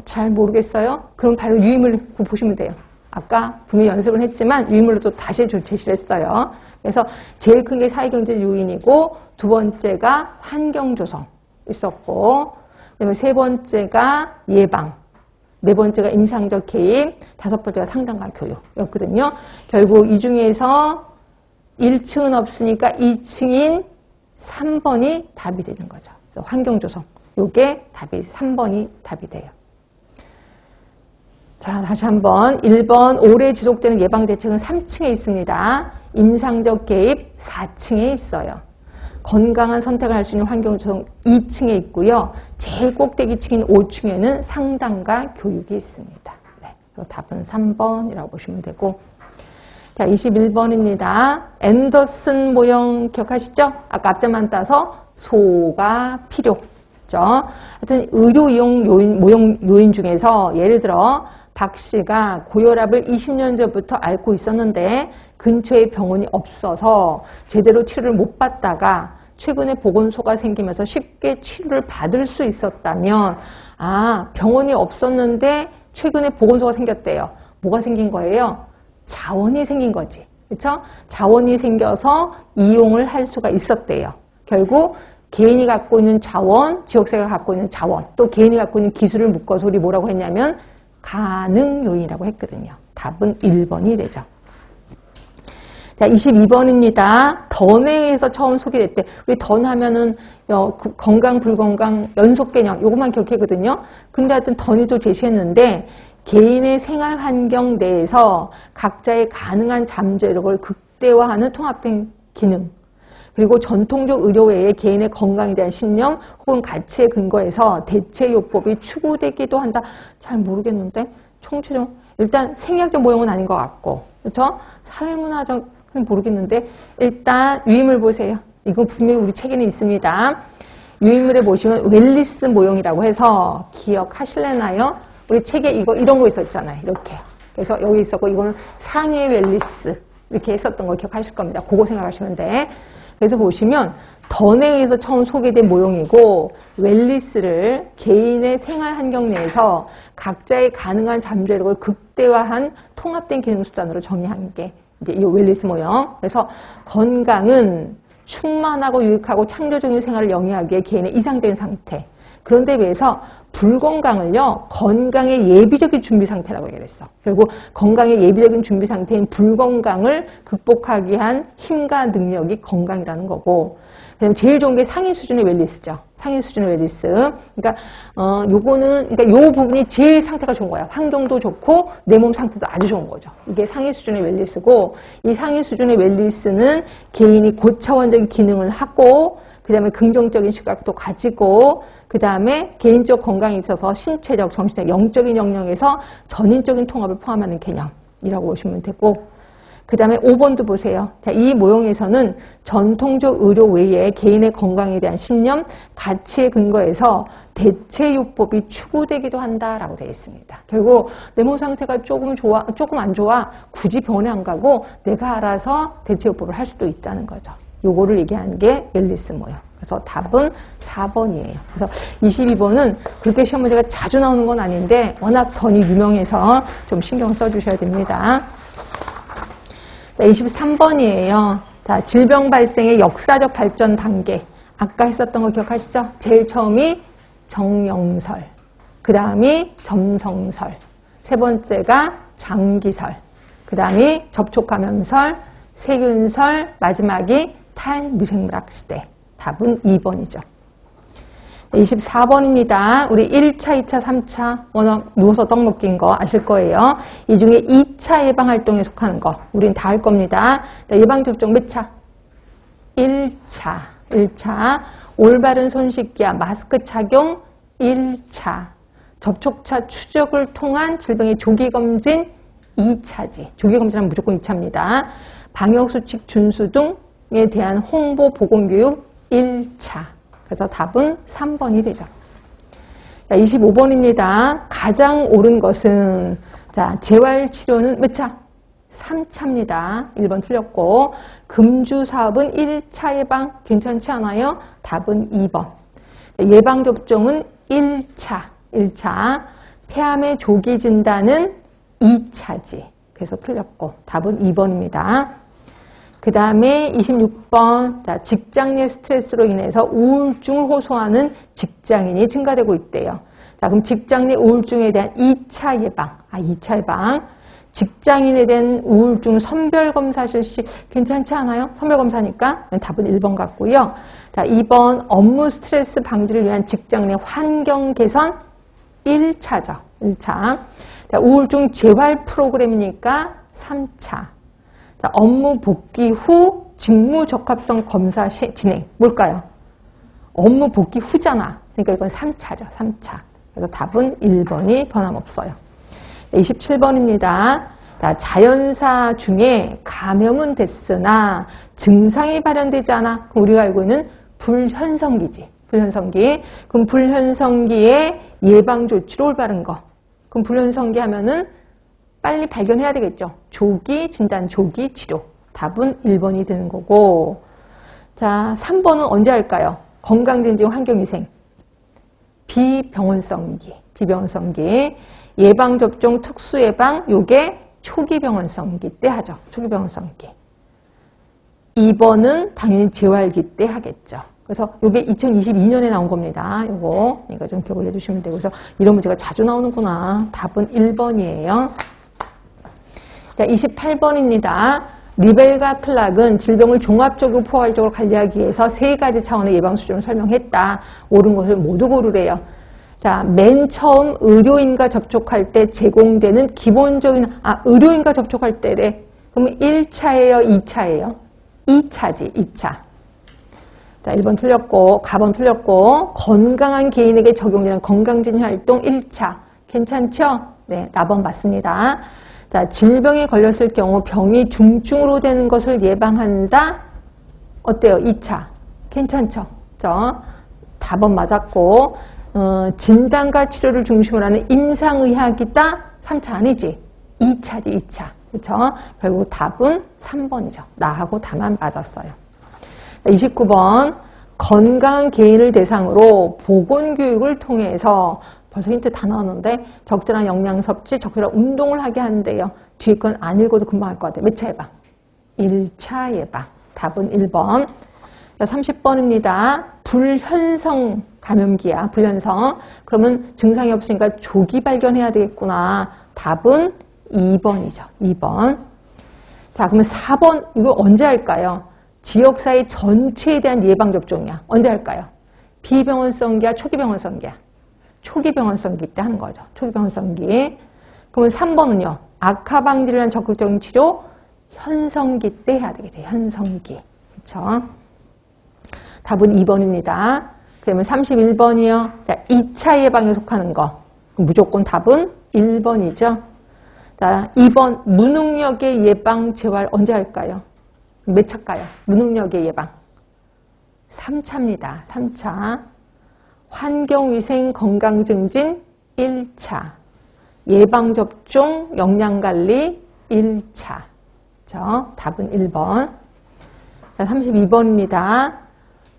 잘 모르겠어요. 그럼 바로 유인물 보시면 돼요. 아까 분명히 연습을 했지만 유인물로 또 다시 제시를 했어요. 그래서 제일 큰 게 사회경제 요인이고 두 번째가 환경조성 있었고 그다음에 세 번째가 예방, 네 번째가 임상적 개입, 다섯 번째가 상담과 교육이었거든요. 결국 이 중에서 1층은 없으니까 2층인 3번이 답이 되는 거죠. 그래서 환경조성. 요게 답이 3번이 답이 돼요. 자, 다시 한번 1번 오래 지속되는 예방대책은 3층에 있습니다. 임상적 개입 4층에 있어요. 건강한 선택을 할 수 있는 환경조성 2층에 있고요. 제일 꼭대기층인 5층에는 상담과 교육이 있습니다. 네, 그래서 답은 3번이라고 보시면 되고 자, 21번입니다. 앤더슨 모형 기억하시죠? 아까 앞자만 따서 소가 필요. 하여튼 의료 이용 요인 중에서 예를 들어 박 씨가 고혈압을 20년 전부터 앓고 있었는데 근처에 병원이 없어서 제대로 치료를 못 받다가 최근에 보건소가 생기면서 쉽게 치료를 받을 수 있었다면 병원이 없었는데 최근에 보건소가 생겼대요. 뭐가 생긴 거예요? 자원이 생긴 거지. 그렇죠? 자원이 생겨서 이용을 할 수가 있었대요. 결국 개인이 갖고 있는 자원, 지역사회가 갖고 있는 자원, 또 개인이 갖고 있는 기술을 묶어서 우리 뭐라고 했냐면 가능 요인이라고 했거든요. 답은 1번이 되죠. 자, 22번입니다. 던에서 처음 소개됐대. 우리 던 하면은 건강, 불건강, 연속 개념 요것만 기억했거든요. 근데 하여튼 던이 또 제시했는데 개인의 생활 환경 내에서 각자의 가능한 잠재력을 극대화하는 통합된 기능 그리고 전통적 의료 외에 개인의 건강에 대한 신념 혹은 가치에 근거해서 대체요법이 추구되기도 한다. 잘 모르겠는데 총체적 일단 생리학적 모형은 아닌 것 같고 그렇죠? 사회문화적 모르겠는데 일단 유인물 보세요. 이건 분명히 우리 책에는 있습니다. 유인물에 보시면 웰리스 모형이라고 해서 기억하실래나요? 우리 책에 이런 거 있었잖아요. 이렇게. 그래서 여기 있었고 이거는 상해 웰리스 이렇게 했었던 거 기억하실 겁니다. 그거 생각하시면 돼. 그래서 보시면 던에 의해서 처음 소개된 모형이고 웰리스를 개인의 생활 환경 내에서 각자의 가능한 잠재력을 극대화한 통합된 기능 수단으로 정의한 게 이제 이 웰리스 모형. 그래서 건강은 충만하고 유익하고 창조적인 생활을 영위하기에 개인의 이상적인 상태. 그런데 비해서 불건강을요, 건강의 예비적인 준비 상태라고 얘기했어. 결국 건강의 예비적인 준비 상태인 불건강을 극복하기 위한 힘과 능력이 건강이라는 거고, 그다음에 제일 좋은 게 상위 수준의 웰리스죠. 상위 수준의 웰리스. 그러니까 그러니까 요 부분이 제일 상태가 좋은 거야. 환경도 좋고 내 몸 상태도 아주 좋은 거죠. 이게 상위 수준의 웰리스고, 이 상위 수준의 웰리스는 개인이 고차원적인 기능을 하고, 그 다음에 긍정적인 시각도 가지고 그 다음에 개인적 건강에 있어서 신체적, 정신적, 영적인 영역에서 전인적인 통합을 포함하는 개념이라고 보시면 되고 그 다음에 5번도 보세요. 자, 이 모형에서는 전통적 의료 외에 개인의 건강에 대한 신념, 가치에 근거해서 대체요법이 추구되기도 한다라고 되어 있습니다. 결국 내 몸 상태가 조금 좋아, 조금 안 좋아 굳이 병원에 안 가고 내가 알아서 대체요법을 할 수도 있다는 거죠. 요거를 얘기하는 게 웰리스 모형. 그래서 답은 4번이에요. 그래서 22번은 그렇게 시험 문제가 자주 나오는 건 아닌데 워낙 던이 유명해서 좀 신경 써주셔야 됩니다. 23번이에요. 자, 질병 발생의 역사적 발전 단계. 아까 했었던 거 기억하시죠? 제일 처음이 정영설, 그 다음이 점성설, 세 번째가 장기설, 그 다음이 접촉감염설, 세균설, 마지막이 탈미생물학 시대. 답은 2번이죠. 24번입니다. 우리 1차, 2차, 3차 워낙 누워서 떡 먹긴 거 아실 거예요. 이 중에 2차 예방활동에 속하는 거 우린 다 할 겁니다. 예방접종 몇 차? 1차. 올바른 손 씻기와 마스크 착용 1차. 접촉자 추적을 통한 질병의 조기검진 2차지. 조기검진은 무조건 2차입니다. 방역수칙 준수 등에 대한 홍보, 보건교육 1차. 그래서 답은 3번이 되죠. 25번입니다. 가장 옳은 것은 자, 재활치료는 몇 차? 3차입니다. 1번 틀렸고 금주 사업은 1차 예방 괜찮지 않아요? 답은 2번. 예방접종은 1차. 폐암의 조기 진단은 2차지. 그래서 틀렸고 답은 2번입니다. 그 다음에 26번 자, 직장 내 스트레스로 인해서 우울증을 호소하는 직장인이 증가되고 있대요. 자, 그럼 직장 내 우울증에 대한 2차 예방. 2차 예방. 직장인에 대한 우울증 선별검사 실시 괜찮지 않아요? 선별검사니까 답은 1번 같고요. 자, 2번 업무 스트레스 방지를 위한 직장 내 환경 개선 1차죠. 1차. 자, 우울증 재활 프로그램이니까 3차. 자, 업무 복귀 후 직무 적합성 검사 진행. 뭘까요? 업무 복귀 후잖아. 그러니까 이건 3차죠. 3차. 그래서 답은 1번이 변함없어요. 27번입니다. 자, 자연사 중에 감염은 됐으나 증상이 발현되지 않아. 그럼 우리가 알고 있는 불현성기지. 불현성기. 그럼 불현성기의 예방조치로 올바른 거. 그럼 불현성기 하면은 빨리 발견해야 되겠죠. 조기 진단, 조기 치료. 답은 1번이 되는 거고. 자, 3번은 언제 할까요? 건강증진 환경위생. 비병원성기. 예방접종 특수예방, 요게 초기병원성기 때 하죠. 초기병원성기. 2번은 당연히 재활기 때 하겠죠. 그래서 요게 2022년에 나온 겁니다. 요거 이거 좀 기억을 해주시면 되고. 그래서 이런 문제가 자주 나오는구나. 답은 1번이에요. 자, 28번입니다. 리벨과 플락은 질병을 종합적이고 포괄적으로 관리하기 위해서 3가지 차원의 예방수준을 설명했다. 옳은 것을 모두 고르래요. 자, 맨 처음 의료인과 접촉할 때 제공되는 기본적인, 의료인과 접촉할 때래. 그러면 1차예요, 2차예요? 2차지, 2차. 자, 1번 틀렸고, 가번 틀렸고, 건강한 개인에게 적용되는 건강진료 활동 1차. 괜찮죠? 네, 나번 맞습니다. 자, 질병에 걸렸을 경우 병이 중증으로 되는 것을 예방한다. 어때요? 2차. 괜찮죠? 그죠? 답은 맞았고, 진단과 치료를 중심으로 하는 임상의학이다. 3차 아니지? 2차지, 2차. 그쵸? 결국 답은 3번이죠. 나하고 다만 맞았어요. 29번. 건강한 개인을 대상으로 보건교육을 통해서 벌써 힌트 다 나왔는데 적절한 영양 섭취, 적절한 운동을 하게 하는데요. 뒤에 건 안 읽어도 금방 할 것 같아요. 몇 차 예방? 1차 예방. 답은 1번. 30번입니다. 불현성 감염기야. 불현성. 그러면 증상이 없으니까 조기 발견해야 되겠구나. 답은 2번이죠. 2번. 자, 그러면 4번. 이거 언제 할까요? 지역사회 전체에 대한 예방접종이야. 언제 할까요? 비병원성기야? 초기병원성기야? 초기병원성기 때 하는 거죠. 초기병원성기. 그러면 3번은요. 악화 방지를 위한 적극적인 치료 현성기 때 해야 되겠죠. 현성기. 그렇죠? 답은 2번입니다. 그러면 31번이요. 자, 2차 예방에 속하는 거. 무조건 답은 1번이죠. 자, 2번 무능력의 예방 재활 언제 할까요? 몇 차일까요? 무능력의 예방. 3차입니다. 3차. 환경위생 건강증진 1차. 예방접종 영양관리 1차. 그렇죠? 답은 1번. 자, 32번입니다.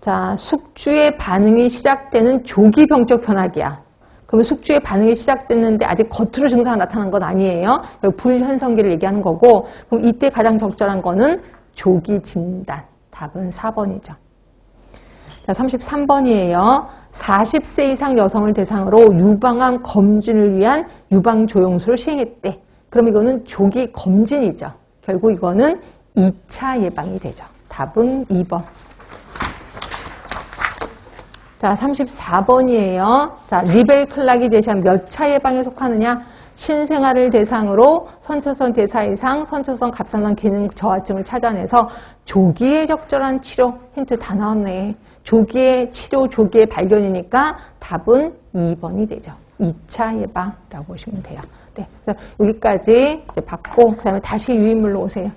자, 숙주의 반응이 시작되는 조기병적 변화기야. 그러면 숙주의 반응이 시작됐는데 아직 겉으로 증상이 나타난 건 아니에요. 불현성기를 얘기하는 거고, 그럼 이때 가장 적절한 거는 조기 진단. 답은 4번이죠. 자, 33번이에요. 40세 이상 여성을 대상으로 유방암 검진을 위한 유방조영술을 시행했대. 그럼 이거는 조기 검진이죠. 결국 이거는 2차 예방이 되죠. 답은 2번. 자, 34번이에요. 자, 리벨 클락이 제시한 몇 차 예방에 속하느냐? 신생아를 대상으로 선천성 대사 이상, 선천성 갑상선 기능 저하증을 찾아내서 조기에 적절한 치료. 힌트 다 나왔네. 조기에 치료, 조기에 발견이니까 답은 2번이 되죠. 2차 예방이라고 보시면 돼요. 네, 그래서 여기까지 이제 받고 그 다음에 다시 유인물로 오세요.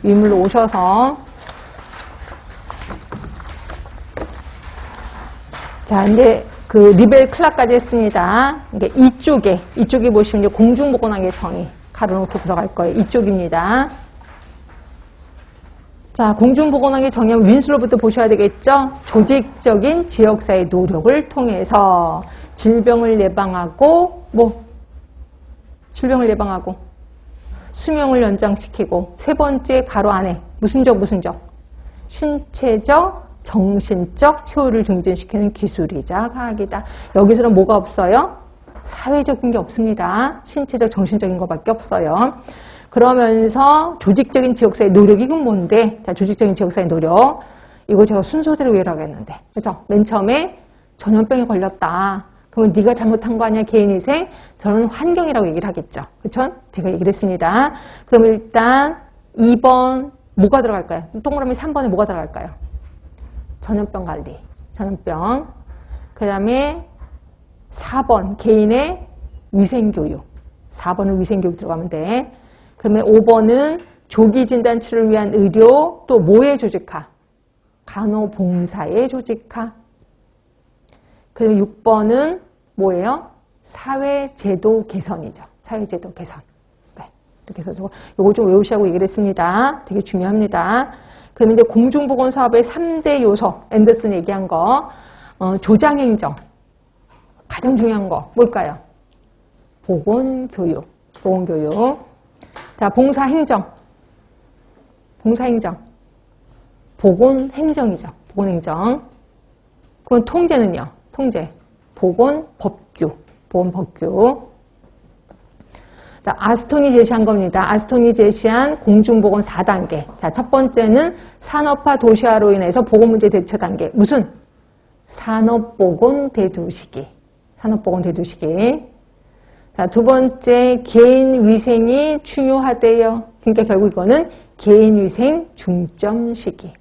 유인물로 오셔서 자, 이제 그 리벨 클라까지 했습니다. 그러니까 이쪽에 보시면 이제 공중보건학의 정의 가로놓고 들어갈 거예요. 이쪽입니다. 자, 공중보건학의 정의는 윈슬로부터 보셔야 되겠죠? 조직적인 지역사회 노력을 통해서 질병을 예방하고, 수명을 연장시키고, 세 번째 가로 안에, 무슨 적? 신체적, 정신적 효율을 증진시키는 기술이자 과학이다. 여기서는 뭐가 없어요? 사회적인 게 없습니다. 신체적, 정신적인 것밖에 없어요. 그러면서 조직적인 지역사회 노력이 그건 뭔데? 자, 조직적인 지역사회 노력. 이거 제가 순서대로 이해를 하겠는데. 그죠? 맨 처음에 전염병에 걸렸다. 그러면 네가 잘못한 거 아니야, 개인위생? 저는 환경이라고 얘기를 하겠죠. 그쵸? 제가 얘기를 했습니다. 그럼 일단 2번 뭐가 들어갈까요? 동그라미 3번에 뭐가 들어갈까요? 전염병 관리. 전염병. 그 다음에 4번 개인의 위생교육. 4번은 위생교육 들어가면 돼. 그 다음에 5번은 조기 진단 치료를 위한 의료, 또 뭐의 조직화? 간호봉사의 조직화. 그 다음에 6번은 뭐예요? 사회제도 개선이죠. 사회제도 개선. 네. 이렇게 해서 요거 좀 외우시라고 얘기를 했습니다. 되게 중요합니다. 그다음에 이제 공중보건 사업의 3대 요소, 앤더슨 얘기한 거, 조장행정. 가장 중요한 거, 뭘까요? 보건교육. 자, 봉사행정. 보건행정이죠. 보건행정. 그럼 통제는요? 보건법규. 자, 아스톤이 제시한 겁니다. 아스톤이 제시한 공중보건 4단계. 자, 첫 번째는 산업화 도시화로 인해서 보건문제 대처 단계. 무슨? 산업보건 대두시기. 자, 두 번째, 개인 위생이 중요하대요. 그러니까 결국 이거는 개인위생 중점 시기.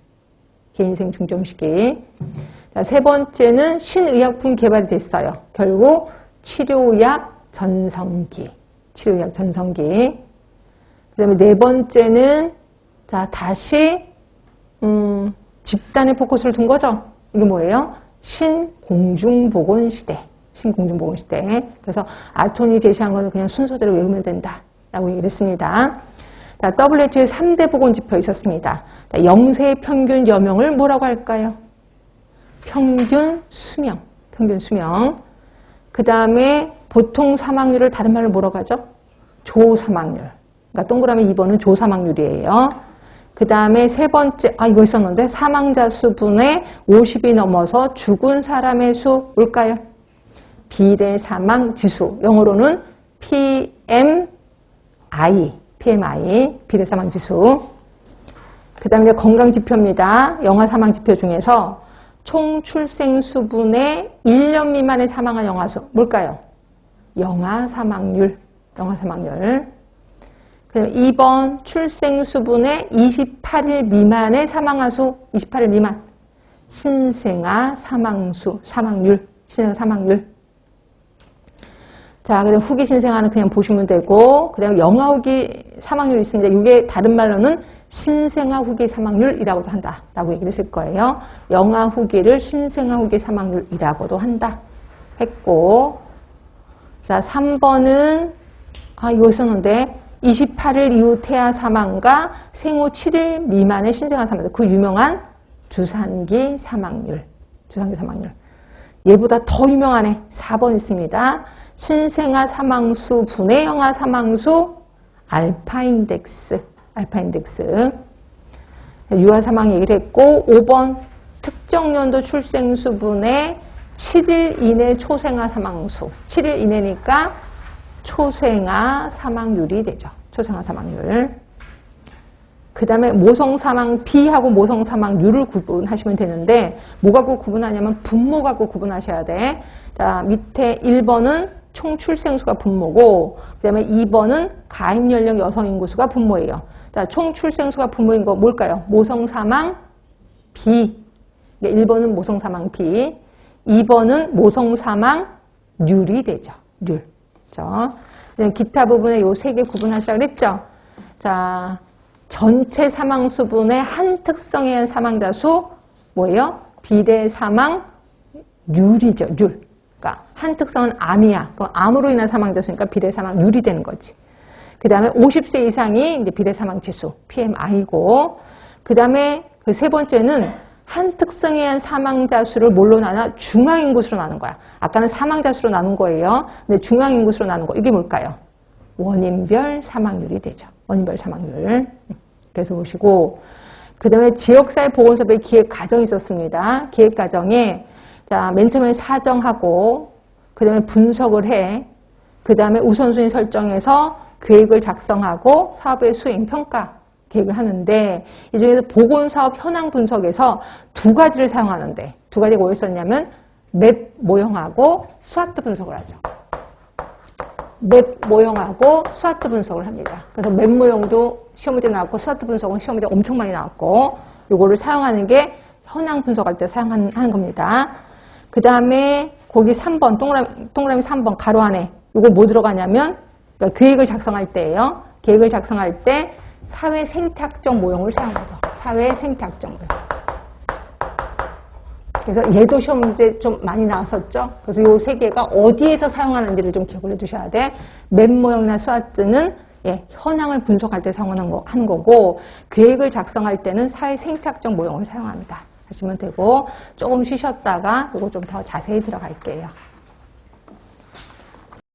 자, 세 번째는 신의약품 개발이 됐어요. 결국 치료약 전성기. 그 다음에 네 번째는, 자, 다시, 집단에 포커스를 둔 거죠. 이게 뭐예요? 신공중보건 시대. 그래서 아스톤이 제시한 거는 그냥 순서대로 외우면 된다라고 얘기를 했습니다. 자, WHO의 3대 보건지표 있었습니다. 자, 영세 평균 여명을 뭐라고 할까요? 평균 수명. 그 다음에 보통 사망률을 다른 말로 뭐라고 하죠? 조사망률. 그러니까 동그라미 2번은 조사망률이에요. 그 다음에 세 번째, 이거 있었는데, 사망자 수분의 50이 넘어서 죽은 사람의 수, 뭘까요? 비례 사망 지수. 영어로는 PMI, 비례 사망 지수. 그 다음에 건강 지표입니다. 영아 사망 지표 중에서 총 출생 수분의 1년 미만에 사망한 영아 수, 뭘까요? 영아 사망률. 그 다음에 2번 출생 수분의 28일 미만의 사망한 수, 28일 미만. 신생아 사망률. 자, 그다음 후기 신생아는 그냥 보시면 되고, 그다음에 영아 후기 사망률이 있습니다. 이게 다른 말로는 신생아 후기 사망률이라고도 한다라고 얘기를 했을 거예요. 영아 후기를 신생아 후기 사망률이라고도 한다 했고, 자, 3번은 이거 있었는데 28일 이후 태아 사망과 생후 7일 미만의 신생아 사망, 그 유명한 주산기 사망률. 얘보다 더 유명하네. 4번 있습니다. 신생아 사망수 분의 영아 사망수 알파인덱스. 유아 사망 얘기를 했고, 5번 특정 연도 출생수 분의 7일 이내 초생아 사망수. 7일 이내니까 초생아 사망률이 되죠. 그 다음에 모성 사망 B하고 모성 사망률을 구분하시면 되는데, 뭐 갖고 구분하냐면 분모 갖고 구분하셔야 돼. 자, 밑에 1번은 총 출생수가 분모고, 그 다음에 2번은 가입 연령 여성 인구수가 분모예요. 자, 총 출생수가 분모인 거 뭘까요? 모성 사망 B. 1번은 모성 사망 B. 2번은 모성 사망률이 되죠. 그렇죠? 기타 부분에 요 세 개 구분하시라고 그랬죠? 자, 전체 사망 수분의 한 특성에 의한 사망자 수 뭐예요? 비례 사망 률이죠, 률. 그러니까 한 특성은 암이야. 그럼 암으로 인한 사망자수니까 비례사망률이 되는 거지. 그 다음에 50세 이상이 이제 비례사망지수, PMI고, 그 다음에 그 세 번째는 한 특성에 의한 사망자 수를 뭘로 나눠? 중앙인구수로 나눈 거야. 아까는 사망자 수로 나눈 거예요. 근데 중앙인구수로 나눈 거. 이게 뭘까요? 원인별 사망률이 되죠. 원인별 사망률. 그래서 보시고, 그 다음에 지역사회 보건사업의 기획 과정이 있었습니다. 기획 과정에, 자, 맨 처음에 사정하고, 그 다음에 분석을 해, 그 다음에 우선순위 설정해서 계획을 작성하고 사업의 수행 평가 계획을 하는데, 이 중에서 보건사업 현황 분석에서 두 가지를 사용하는데, 두 가지가 뭐였었냐면 맵 모형하고 스와트 분석을 하죠. 맵 모형하고 스와트 분석을 합니다. 그래서 맵 모형도 시험 문제 나왔고 스와트 분석은 시험 문제 엄청 많이 나왔고, 요거를 사용하는 게 현황 분석할 때 사용하는 겁니다. 그 다음에 거기 3번 동그라미 3번 가로 안에 요거 뭐 들어가냐면, 그러니까 계획을 작성할 때예요. 계획을 작성할 때 사회 생태학적 모형을 사용하죠. 사회 생태학적 모형. 그래서 얘도 시험 문제 좀 많이 나왔었죠. 그래서 요 세 개가 어디에서 사용하는지를 좀 기억을 해주셔야 돼. 맵 모형이나 스와트는 현황을 분석할 때 사용하는 하는 거고, 계획을 작성할 때는 사회 생태학적 모형을 사용합니다. 하시면 되고, 조금 쉬셨다가 이거 좀 더 자세히 들어갈게요.